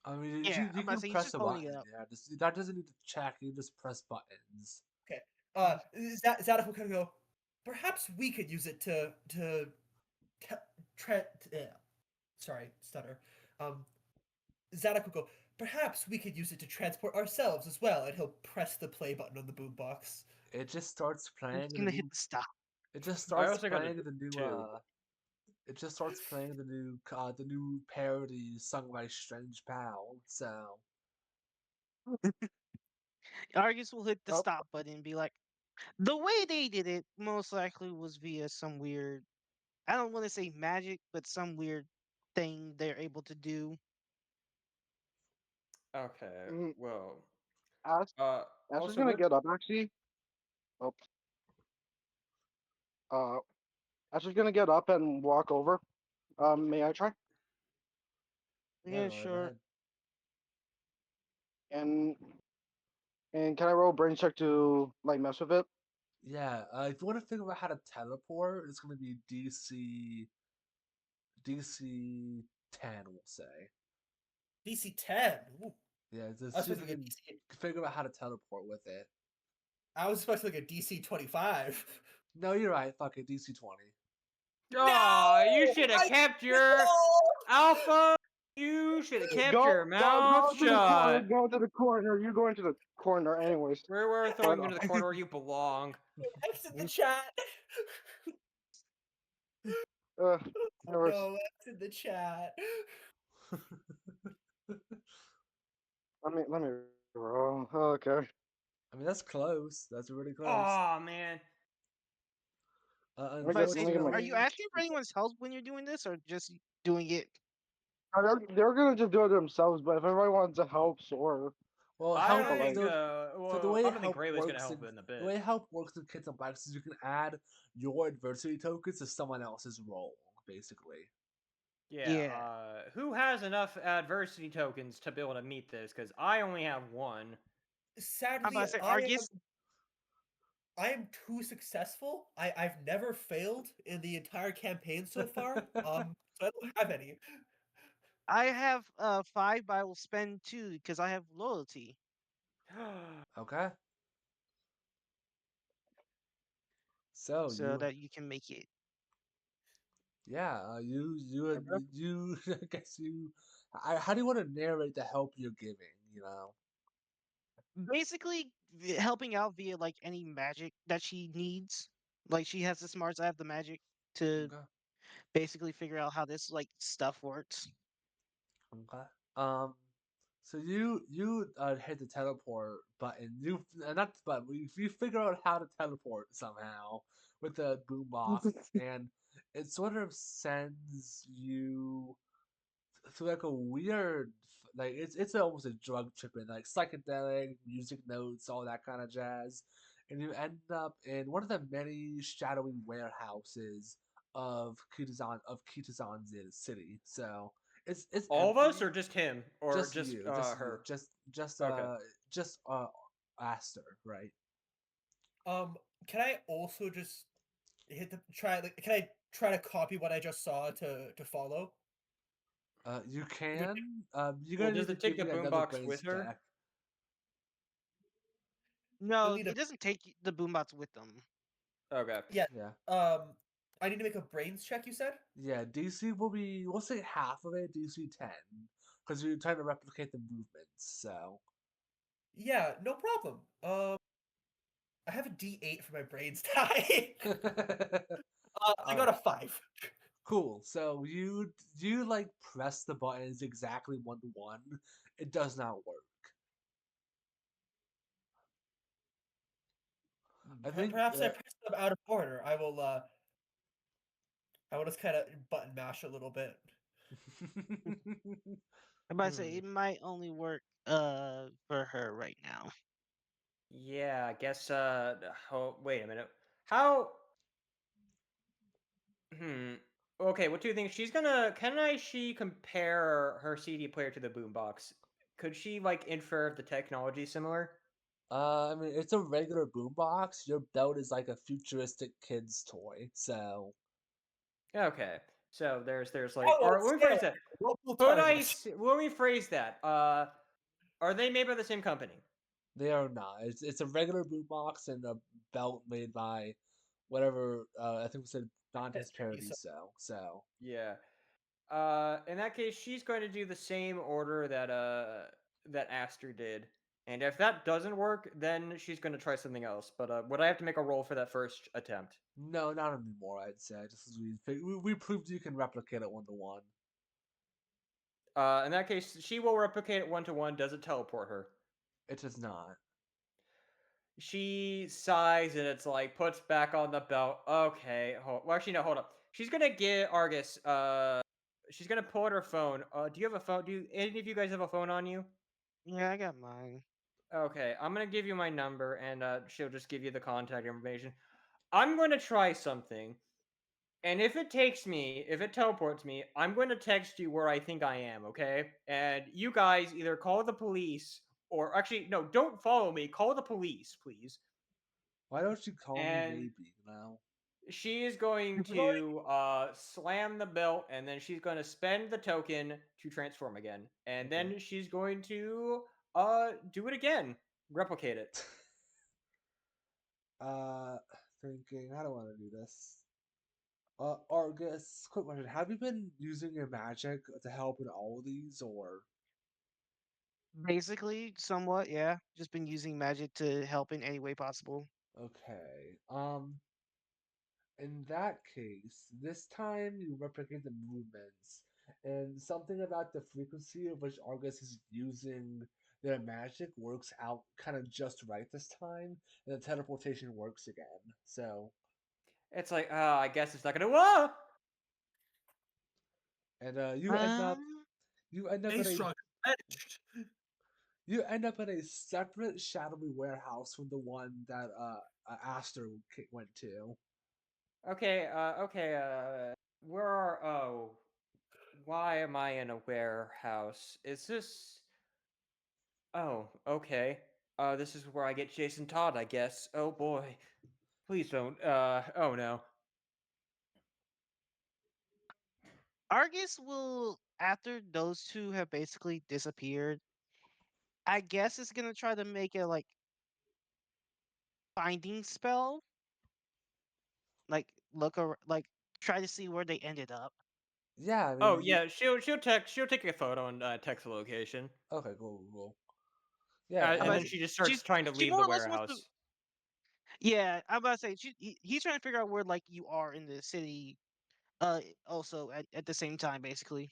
I mean, Yeah, you I'm about to can say he's press just a holding button. it up. Yeah, that doesn't need to check. You just press buttons. Okay. Zadok will kind of go. Perhaps we could use it to te- sorry, stutter. Um, Zadok will go. Perhaps we could use it to transport ourselves as well, and he'll press the play button on the boombox. It just starts I'm playing just the gonna hit new. the stop. It just I starts also got a playing the new. 2. It just starts playing the new parody sung by Strange Pal. So Argus will hit the Oh, stop button and be like, the way they did it most likely was via some weird, I don't want to say magic, but some weird thing they're able to do. Okay. mm, Well. Ash, Uh. Ash is Also, gonna what? get up actually. Oh, Ash is gonna get up and walk over. May I try? yeah, Yeah, go right sure. ahead. And can I roll brain check to like mess with it? Yeah, if you want to figure out how to teleport, it's gonna be DC 10, we'll say. DC 10. Ooh, Yeah, I just was see if you expecting a can DC. figure out how to teleport with it. I was expecting like a DC 25. No, you're right. Fuck it, DC 20. Oh, you should have I kept did your all! alpha. You should have kept Go, your go, mouth go to the corner. shut. Go to the corner. You're going to the corner, anyways. We're But throwing you into the corner where you belong. X in the chat. uh, Oh anyways, no, X in the chat. let me roll. Okay. I mean, that's close. That's really close. Oh man. Let me But get, let me get my. are you Unfortunately, asking for anyone's help when you're doing this, or just doing it? They're gonna just do it themselves, but if everybody wants to help, sure. well, I help. don't think. like- So the Well, way I don't think help Grayley's gonna works help in a the bit. way help works in Kids on Bikes is you can add your adversity tokens to someone else's roll, basically. Yeah. Yeah. Who has enough adversity tokens to be able to meet this? Because I only have one. I'm about Sadly, to say Argus. I am too successful. I've never failed in the entire campaign so far. So I don't have any. I have 5, but I will spend 2 because I have loyalty, Okay. So so that you can make it. yeah, Okay. I guess you. How do you want to narrate the help you're giving? You know. Basically, helping out via like any magic that she needs. Like she has the smarts, I have the magic to Okay. basically figure out how this like stuff works. Okay. Um. So you hit the teleport button. Not the button. You figure out how to teleport somehow with the boombox, and it sort of sends you through like a weird, like it's almost a drug trip in like psychedelic music notes, all that kind of jazz, and you end up in one of the many shadowy warehouses of Kitazan's city. So it's All of us, empty. or just him, or Just just you, just you, her? just Okay. just Aster, right? Um, can I also just hit the try? Like, can I try to copy what I just saw to follow? You Is there- can. You're Well, gonna need does to it take give the me another boombox brains with her? check. You'll No, need a it doesn't take the boombots with them. Okay. yeah. Yeah. I need to make a brains check. You said. Yeah, DC will be, we'll say half of it, DC 10, because you're trying to replicate the movements, so. Yeah, no problem. I have a D8 for my brains die. I All got a right. 5. Cool. So you like press the buttons exactly 1 to 1. It does not work. I think Perhaps I pressed them out of order. I will just kind of button mash a little bit. I'm about to say Hmm. it might only work for her right now. Yeah, I guess. Oh, wait a minute. How? Hmm. Okay, what do you think? She's gonna. She compare her CD player to the boombox? Could she like infer if the technology is similar? I mean, it's a regular boombox. Your belt is like a futuristic kid's toy. So Okay, so there's like, Oh, or it's let me still phrase that. local Could I? target. Let me phrase that. Are they made by the same company? they are not. It's a regular boombox and a belt made by whatever. I think we said Dante's So Paradiso. So Yeah. In that case, she's going to do the same order that Aster did, and if that doesn't work, then she's going to try something else. But would I have to make a roll for that first attempt? no, not anymore. I'd say just as we proved you can replicate it 1 to 1. In that case, she will replicate it 1 to 1. Does it teleport her? It does not. She sighs and it's like puts back on the belt. Okay, well, actually, no, hold up. She's gonna get Argus. She's gonna pull out her phone. Do you have a phone? Do any of you guys have a phone on you? Yeah, I got mine. Okay, I'm gonna give you my number, and she'll just give you the contact information. I'm going to try something, and if it teleports me, I'm going to text you where I think I am, okay? And you guys either call the police, or actually, no, don't follow me. Call the police, please. Why don't you call me And maybe now? she is going it's going to slam the belt, and then she's going to spend the token to transform again, and Okay. then she's going to do it again, replicate it. uh, thinking I don't want to do this. Argus, quick question: have you been using your magic to help in all of these, or Basically, somewhat, yeah. Just been using magic to help in any way possible. okay? In that case, this time you replicate the movements, and something about the frequency of which Argus is using their magic works out kind of just right this time, and the teleportation works again. So, It's like, I guess it's not gonna. Whoa! and Um, you end up a in a strong edge. you end up in a separate shadowy warehouse from the one that Aster went to. Okay, where are? Oh, why am I in a warehouse? Is this? Oh, okay. This is where I get Jason Todd, I guess. Oh boy, please don't. Oh no. Argus will, after those two have basically disappeared, I guess it's gonna try to make a like finding spell, like like try to see where they ended up. Yeah, I Oh mean, yeah, she'll take a photo and text the location, okay, cool, cool. Yeah, I'm and about then to say, she just starts trying to she leave more the or less wants to. warehouse. Yeah, I'm about to say he's trying to figure out where like you are in the city. Also at the same time, basically.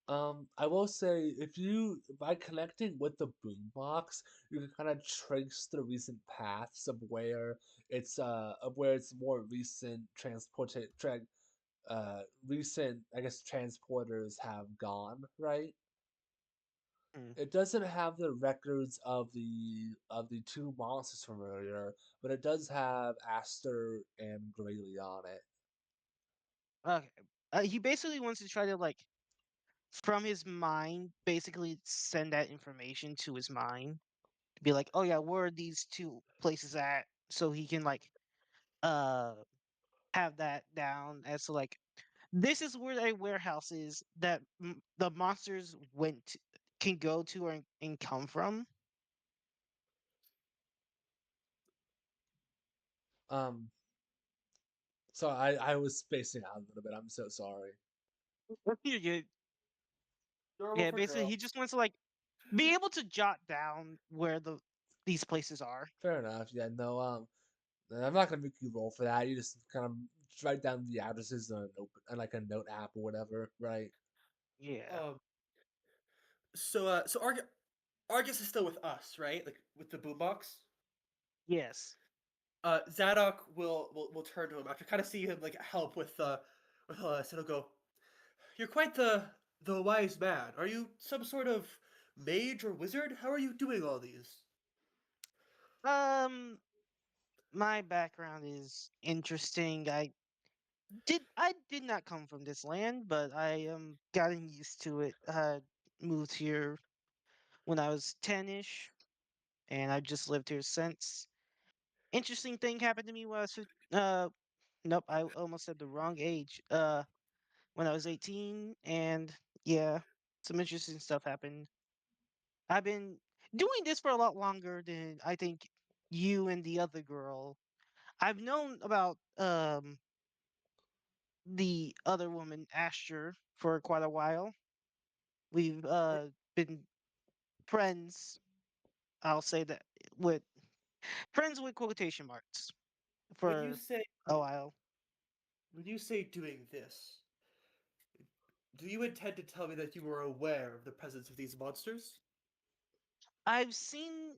I will say if you by connecting with the boombox, you can kind of trace the recent paths of where it's more recent recent I guess transporters have gone, right? Mm. It doesn't have the records of the two monsters from earlier, but it does have Aster and Grayley on it. Okay. He basically wants to try to like from his mind, basically send that information to his mind. Be like, oh yeah, where are these two places at? So he can like uh have that down as to like this is where a warehouse is that the monsters can go to and come from. Um, so I was spacing out a little bit. I'm so sorry. You're good. Normal Yeah, for basically he girls. just wants to like be able to jot down where the these places are. Fair enough. Yeah, no, I'm not gonna make you roll for that. You just kind of write down the addresses on like a note app or whatever, right? Yeah. Um. So Argus is still with us, right? Like with the boombox. Yes. Zadok will turn to him after kind of see him like help with all this, and he'll go, "You're quite the wise man. Are you some sort of mage or wizard? How are you doing all these?" Um, my background is interesting. I did not come from this land, but I am gotten used to it. I moved here when I was 10-ish, and I've just lived here since. Interesting thing happened to me when I was nope, I almost said the wrong age. When I was 18, and yeah, some interesting stuff happened. I've been doing this for a lot longer than I think you and the other girl. I've known about the other woman, Asher, for quite a while. We've been friends. I'll say that with friends with quotation marks When you for say a while. when you say doing this, do you intend to tell me that you were aware of the presence of these monsters? I've seen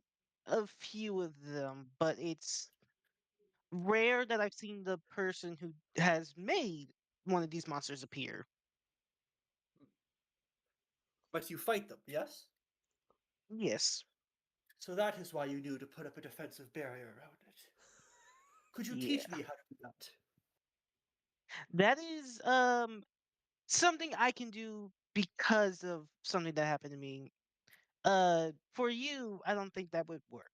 a few of them, but it's rare that I've seen the person who has made one of these monsters appear. But you fight them, yes? Yes. So that is why you knew to put up a defensive barrier around it. Could you Yeah. teach me how to do that? That is something I can do because of something that happened to me. For you, I don't think that would work.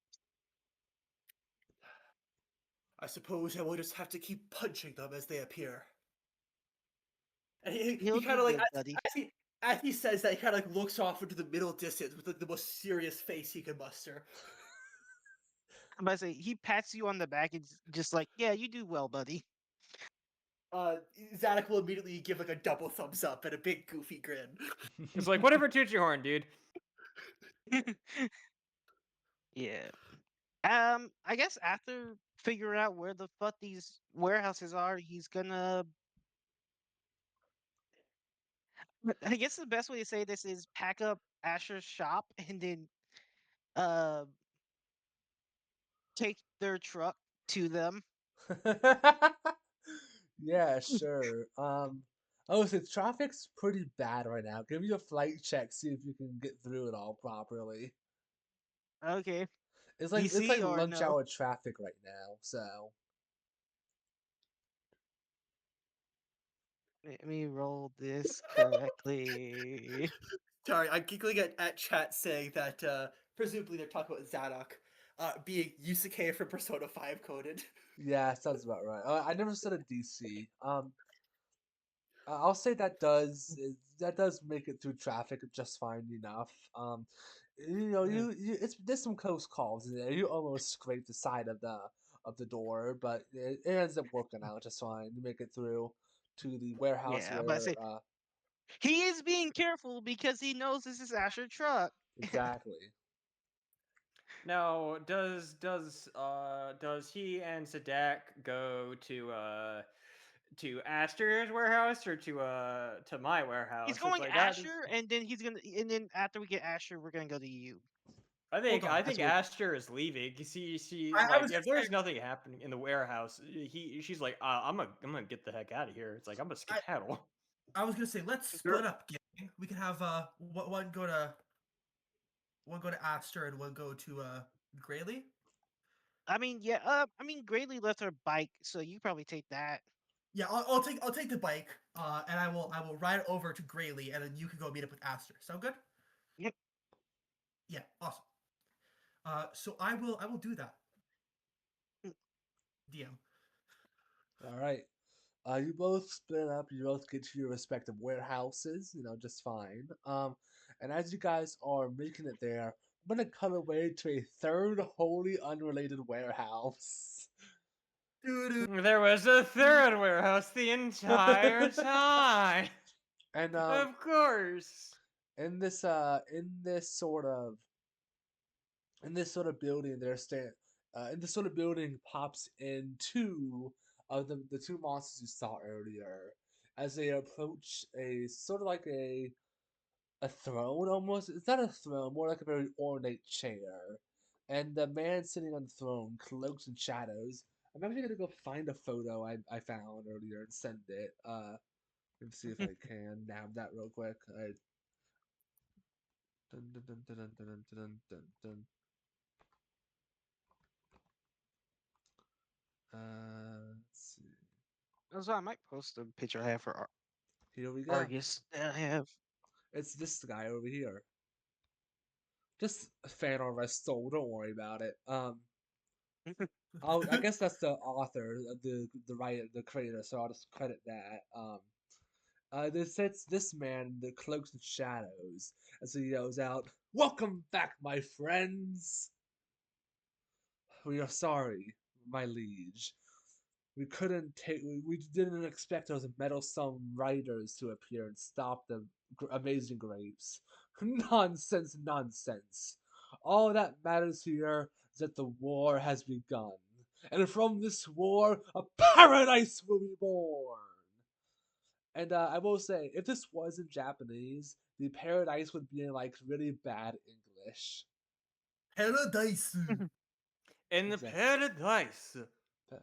I suppose I will just have to keep punching them as they appear. And he You'll kind do of like good, buddy. as he says that, he kind of like looks off into the middle distance with like the most serious face he can muster. I'm about to say he pats you on the back and just like, yeah, you do well, buddy. Uh, Zadok will immediately give like a double thumbs up and a big goofy grin. It's like whatever toots your horn, dude. Yeah. I guess after figuring out where the fuck these warehouses are, he's gonna. I guess the best way to say this is pack up Asher's shop and then uh take their truck to them. Yeah, sure. Oh, so traffic's pretty bad right now. Give me a flight check, see if you can get through it all properly. Okay. It's like DC or lunch no? hour traffic right now, so Let me roll this correctly. Sorry, I'm giggling at chat saying that presumably they're talking about Zadok being Yusuke from Persona 5 coded. yeah, sounds about right. I never said a DC. I'll say that does make it through traffic just fine enough. Mhm. There's some close calls in there. You almost scrape the side of the door, but it ends up working out just fine. You make it through to the warehouse Yeah, but I where say he is being careful because he knows this is Asher truck. exactly. Now, does he and Sadak go to Astor's warehouse or to my He's warehouse? It's going like that is. Asher, and then and then after we get Asher, we're gonna go to you. I Hold think on. I That's think what. Astor is leaving. She I like was if gonna say there's nothing happening in the warehouse, she's like I'm gonna get the heck out of here. It's like I'm gonna I, skedaddle. I was gonna say let's split up, gang. We can have one go to Aster and one go to Grayley. I mean, yeah. I mean, Grayley left her bike, so you probably take that. Yeah, I'll take the bike, and I will ride over to Grayley, and then you can go meet up with Aster. Sound good? Yep. Yeah, awesome. So I will do that. Mm. DM. All right. You both split up. You both get to your respective warehouses. Just fine. And as you guys are making it there, I'm gonna cut away to a third wholly unrelated warehouse. Doo-doo. There was a third warehouse the entire time. And Of course. in this sort of in this sort of building, in this sort of building pops in two of the two monsters you saw earlier as they approach a sort of like a throne almost. It's not a throne, more like a very ornate chair. And the man sitting on the throne, cloaked in shadows. I'm actually gonna go find a photo I found earlier and send it. Let me see if I can nab that real quick. Dun, dun, dun, dun, dun, dun, dun, dun, dun. Let's see. Also, I might post a picture I have for Here we go. Argus that I have. It's this guy over here. Just a fan art I stole. Don't worry about it. I guess that's the author, the writer, the creator. So I'll just credit that. This sets this man in the cloaks and shadows as he yells out, "Welcome back, my friends! We are sorry, my liege. We didn't expect those meddlesome riders to appear and stop the amazing grapes. Nonsense, nonsense. All that matters here is that the war has begun, and from this war, a paradise will be born." And I will say, if this was in Japanese, the paradise would be in like really bad English. Paradise. In the Exactly. paradise.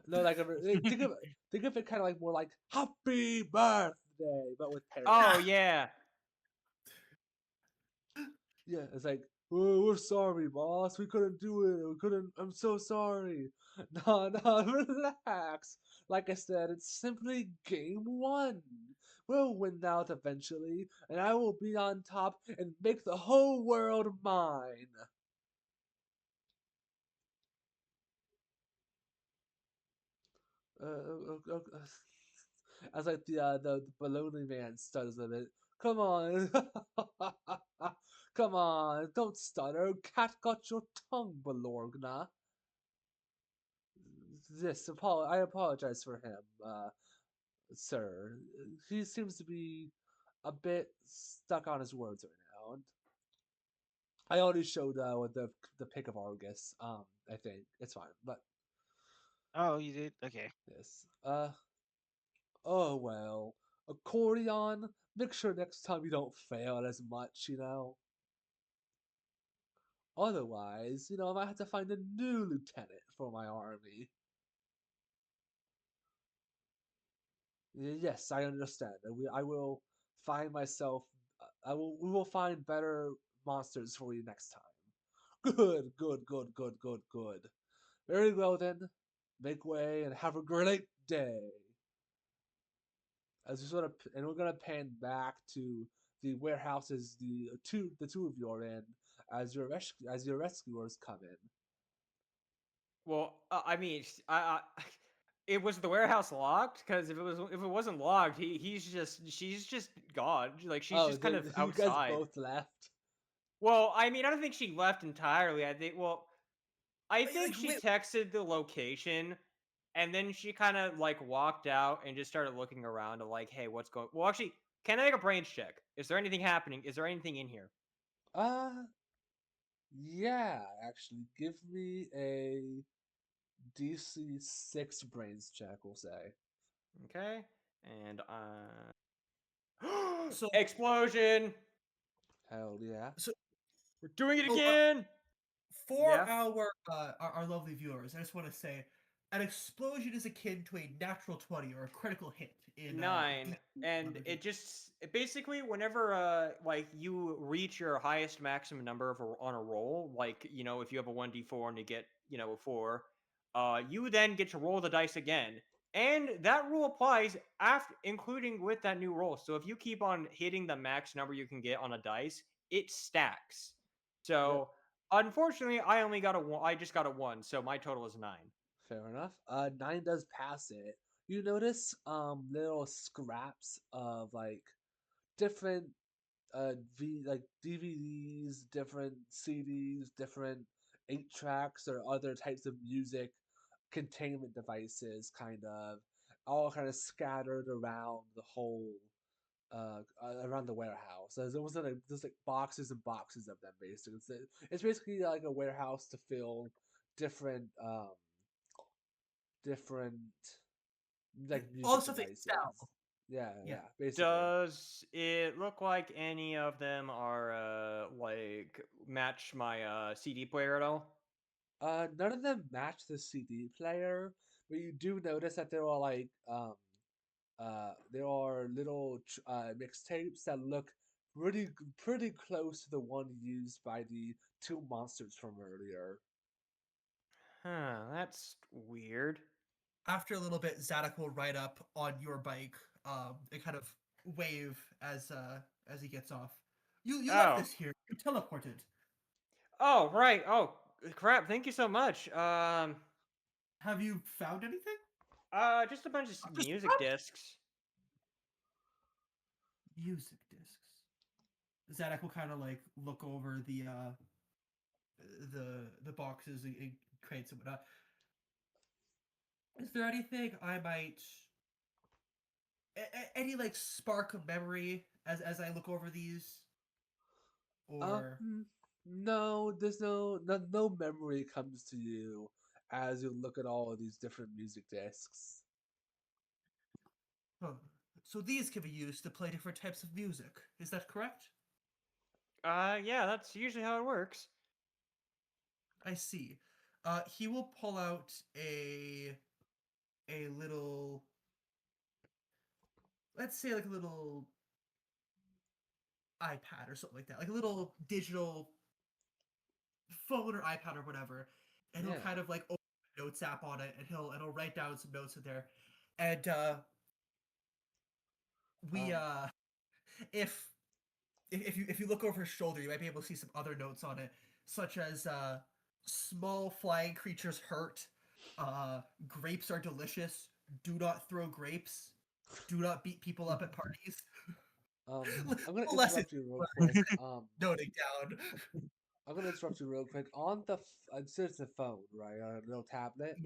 No, like think of it kind of like more like "Happy Birthday," but with Oh paradise. yeah. Yeah, it's like, "Oh, we're sorry, boss. We couldn't do it. We couldn't. I'm so sorry." No, no, relax. Like I said, it's simply game one. We'll win out eventually, and I will be on top and make the whole world mine. As like the baloney man stutters a bit. Come on, come on, don't stutter. Cat got your tongue, Balorgna. I apologize for him, sir. He seems to be a bit stuck on his words right now. And I already showed with the pic of Argus. I think it's fine, but Oh, you did? Okay. yes. Oh well. Accordion, make sure next time you don't fail as much, you know? Otherwise, I might have to find a new lieutenant for my army. Yes, I understand. I will find myself. We will find better monsters for you next time. Good, good, good, good, good, good. Very well then. Make way and have a great day. As we and we're gonna pan back to the warehouses the two of you are in as your rescuers come in. Well, I mean, it was the warehouse locked? Because if it wasn't locked, she's just gone. Like she's Oh, just kind of you guys outside. both left. Well, I mean, I don't think she left entirely. I Wait, think like, she wait, texted the location, and then she kind of like walked out and just started looking around to like, hey, what's going? Well, actually, can I make a brains check? Is there anything happening? Is there anything in here? Uh, yeah, actually, give me a DC 6 brains check. We'll say. Okay, and so explosion. Hell yeah. so We're doing it so again. for Yeah. our lovely viewers, I just want to say, an explosion is akin to a natural 20 or a critical hit in Nine, D. and it basically whenever like you reach your highest maximum number on a roll, like if you have a 1d4 and you get a 4, you then get to roll the dice again, and that rule applies after including with that new roll. So if you keep on hitting the max number you can get on a dice, it stacks. Yep. So unfortunately, I only got a 1. I just got a 1, so my total is 9. Fair enough. 9 does pass it. You notice little scraps of like different DVDs, different CDs, different 8 tracks or other types of music containment devices, kind of all kind of scattered around the whole around the warehouse. There was like there's like boxes and boxes of them. Basically, it's basically like a warehouse to fill different different like All the music stuff that you devices. sell. Yeah, Yeah. yeah, basically. Does it look like any of them are like match my CD player at all? None of them match the CD player, but you do notice that there are like there are little mixtapes that look pretty close to the one used by the two monsters from earlier. Huh, that's weird. After a little bit, Zadok will ride up on your bike, and kind of wave as he gets off. You left Oh. this here. You teleported. Oh, right. Oh, crap. Thank you so much. Have you found anything? Just a bunch of Just music what? discs. Music discs. Zadok will kind of like look over the boxes and crates and whatnot. Is there anything I might any like spark of memory as I look over these? Or Mm, no, there's no memory comes to you as you look at all of these different music discs. huh. So these can be used to play different types of music. Is that correct? Yeah, that's usually how it works. I see. He will pull out a little, let's say like a little iPad or something like that, like a little digital phone or iPad or whatever, and he'll Yeah. kind of like open a notes app on it, and he'll write down some notes in there, and we Um. if if you look over his shoulder, you might be able to see some other notes on it, such as small flying creatures hurt, grapes are delicious, do not throw grapes, do not beat people up at parties. I'm gonna Little lessons interrupt you real quick. noting down. I'm gonna interrupt you real quick. On the it's a phone, right? On a little tablet.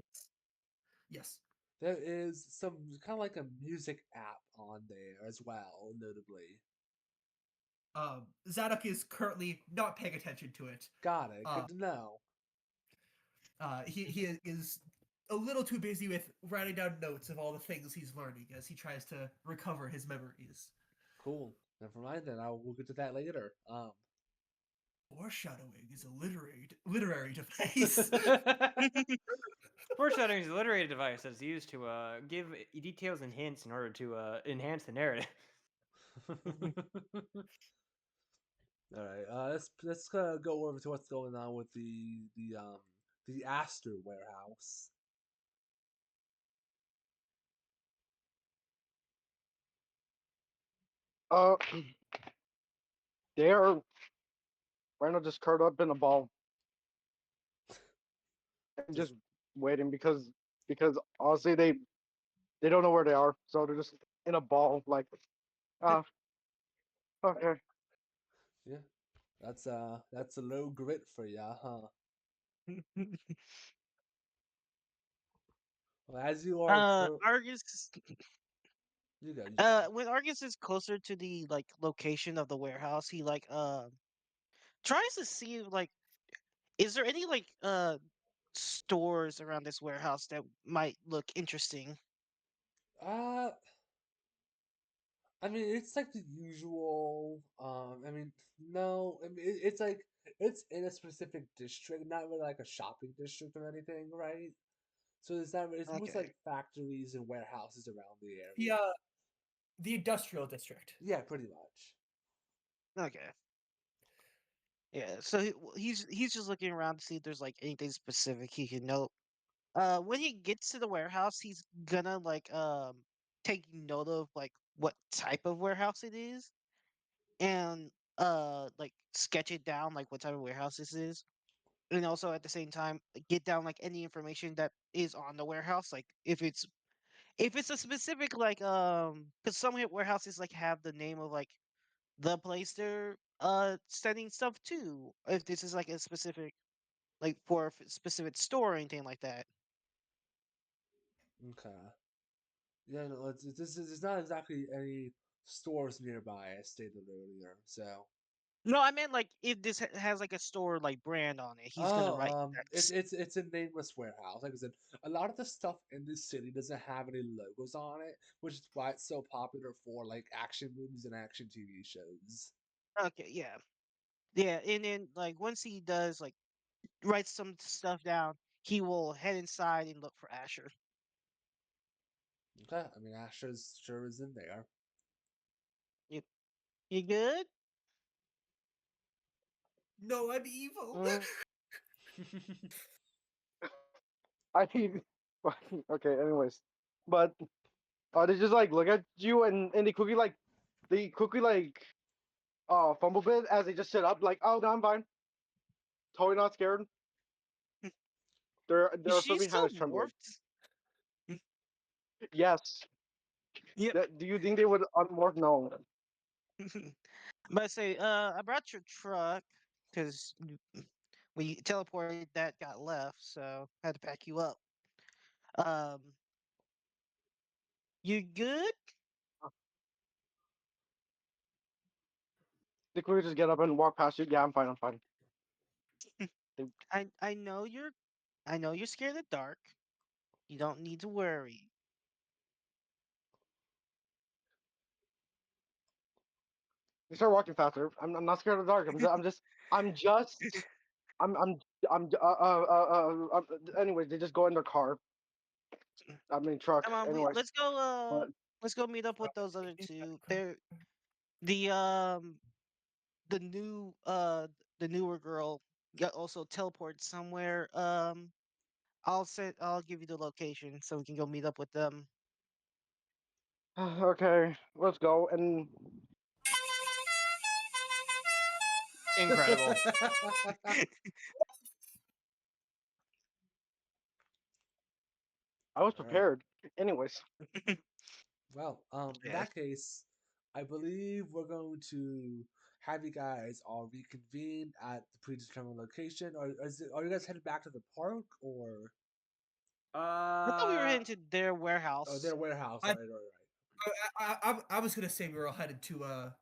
Yes. There is some kind of like a music app on there as well, notably. Zadok is currently not paying attention to it. Got it. Uh, Good to know. he is a little too busy with writing down notes of all the things he's learning as he tries to recover his memories. Cool. Never mind then. We'll get to that later. Foreshadowing is a literary device. Foreshadowing is a literary device that's used to give details and hints in order to enhance the narrative. All right. Let's go over to what's going on with the Astor warehouse. Uh, they are right now just curled up in a ball and Just just waiting because honestly they don't know where they are, so they're just in a ball like ah okay. yeah. That's a low grit for ya, huh? Well, as you are Argus. you go. When Argus is closer to the like location of the warehouse, he like tries to see like is there any like stores around this warehouse that might look interesting? Uh I mean, it's like the usual. I mean, no, I mean it's like it's in a specific district, not really like a shopping district or anything, right? So it's not. It's most Okay. like factories and warehouses around the the area. the industrial district. Yeah, pretty much. Okay. Yeah. So he's just looking around to see if there's like anything specific he can note. When he gets to the warehouse, he's gonna like take note of like what type of warehouse it is and like sketch it down like what type of warehouse this is. And also at the same time get down like any information that is on the warehouse, like if it's a specific like because some warehouses like have the name of like the place they're sending stuff to, if this is like a specific like for a specific store or anything like that. Okay. Yeah, no, it's not exactly any stores nearby, as stated earlier. So, No, I meant like if this has like a store like brand on it, he's gonna write it's text. it's a nameless warehouse. Like I said, a lot of the stuff in this city doesn't have any logos on it, which is why it's so popular for like action movies and action TV shows. Okay, yeah, yeah, and then like once he does like writes some stuff down, he will head inside and look for Asher. Okay, I mean Asher's sure is in there. You you good? No, I'm evil. Uh, I mean, okay. Anyways, but they just like look at you and they quickly like fumble bit as they just sit up like, oh no, I'm fine, totally not scared. is Their she flipping hand still is trembling. morphed? Yes. Yep. Do you think they would unmorph? No. But I say, I brought your truck because we teleported that got left, so I had to pack you up. Um, you good? They quickly just get up and walk past you. Yeah, I'm fine. I'm fine. They, I know you're scared of the dark. You don't need to worry. they start walking faster. I'm not scared of the dark. I'm just I'm anyways, they just go in their car. I mean truck. Come on, Anyways, let's go. but Let's go meet up with those other two. They're the the new the newer girl got also teleported somewhere. I'll give you the location so we can go meet up with them. okay, let's go. And Incredible. I was All right. prepared. Anyways, Well, in Yeah. that case, I believe we're going to have you guys all reconvene at the predetermined location. Or are you guys headed back to the park or I thought we were Uh, heading to their their warehouse. warehouse? I, Right. I was gonna say we were all headed to I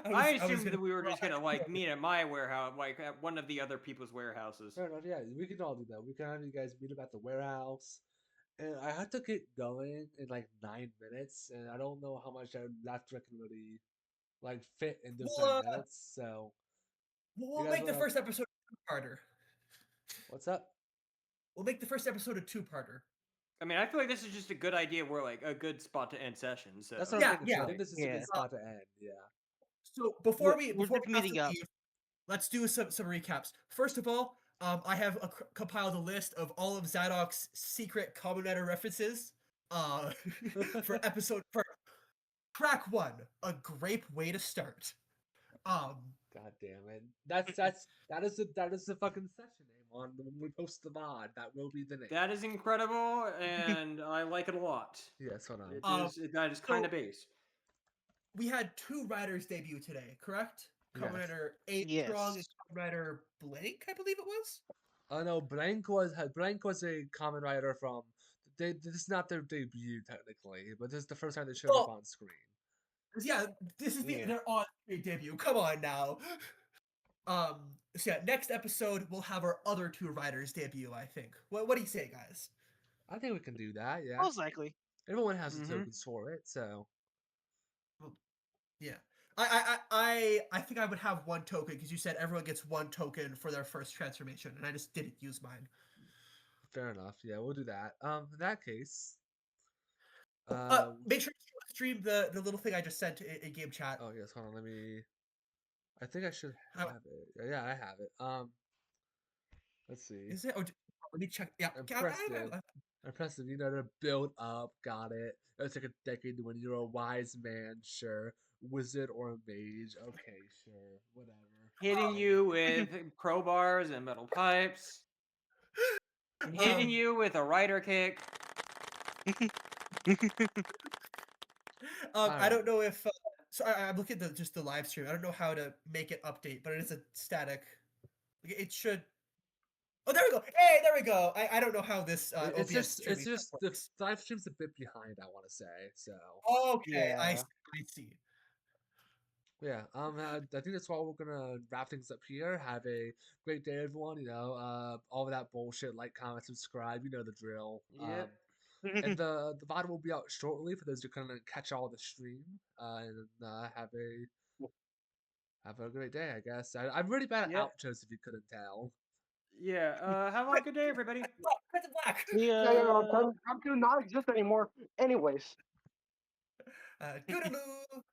I was assumed gonna that we were we're all just gonna headed like to meet at my warehouse, like at one of the other people's warehouses. Fair enough. Yeah, we can all do that. We can have you guys meet up at the warehouse. And I have to get going in like 9 minutes, and I don't know how much that can really like fit in those we'll, 9 minutes. So you we'll guys make the want to? first episode a two-parter. What's up? We'll make the first episode a two-parter. I mean, I feel like this is just a good idea. We're like a good spot to end session. So That's what I'm Yeah, thinking too. I yeah. think this is a good Yeah. spot to end. Yeah. So We're before just we have to meeting up. leave, let's do some recaps. First of all, I have compiled a list of all of Zadok's secret Kamen Rider references. For episode for track one, a grape way to start. Um, God damn it. That is the fucking session name on when we post the mod. That will be the name. that is incredible, and I like it a lot. Yes, hold on. That is kind of base. we had two riders debut today, correct? Kamen Yes. Rider 8 Strong and Yes. Kamen Rider Blank, I believe it was. Oh no, Blank was a common writer from. This is not their debut technically, but this is the first time they showed up Well, on screen. yeah, this is Yeah. their on-screen debut. Come on now. So yeah, next episode we'll have our other two riders debut. I think. What do you say, guys? I think we can do that. Yeah, Most likely. everyone has the Mhm. tokens for it, so Well, yeah. I think I would have one token because you said everyone gets one token for their first transformation, and I just didn't use mine. fair enough. Yeah, we'll do that. In that case, Make sure to stream the little thing I just sent in game chat. oh yes, hold on. Let me. I think I should Oh. have it. Yeah, I have it. Let's see. Is it? Let me check. Yeah. Impressive. Impressive. You know to build up. Got it. It'll take a decade to win. You're a wise man, sure. Wizard or a mage. Okay, sure. Whatever. Hitting you with crowbars and metal pipes. Hitting you with a rider kick. I don't know if. So I'm looking at just the live stream. I don't know how to make it update, but it is a static. It should. Oh, there we go. Hey, there we go. I don't know how this It's OBS just streaming stuff the works. live stream's a bit behind, I want to say. So Okay, I Yeah. see. yeah, I think that's why we're gonna wrap things up here. Have a great day, everyone. All of that bullshit. Like, comment, subscribe. You know the drill. Yep. And the VOD will be out shortly for those who kind of catch all the stream. And have a great day, I guess. I'm really bad at Yep. outros, if you couldn't tell. Yeah. Have a good day, everybody. Cut to black. Yeah, Yeah. time to not exist anymore. Anyways. Toodaloo.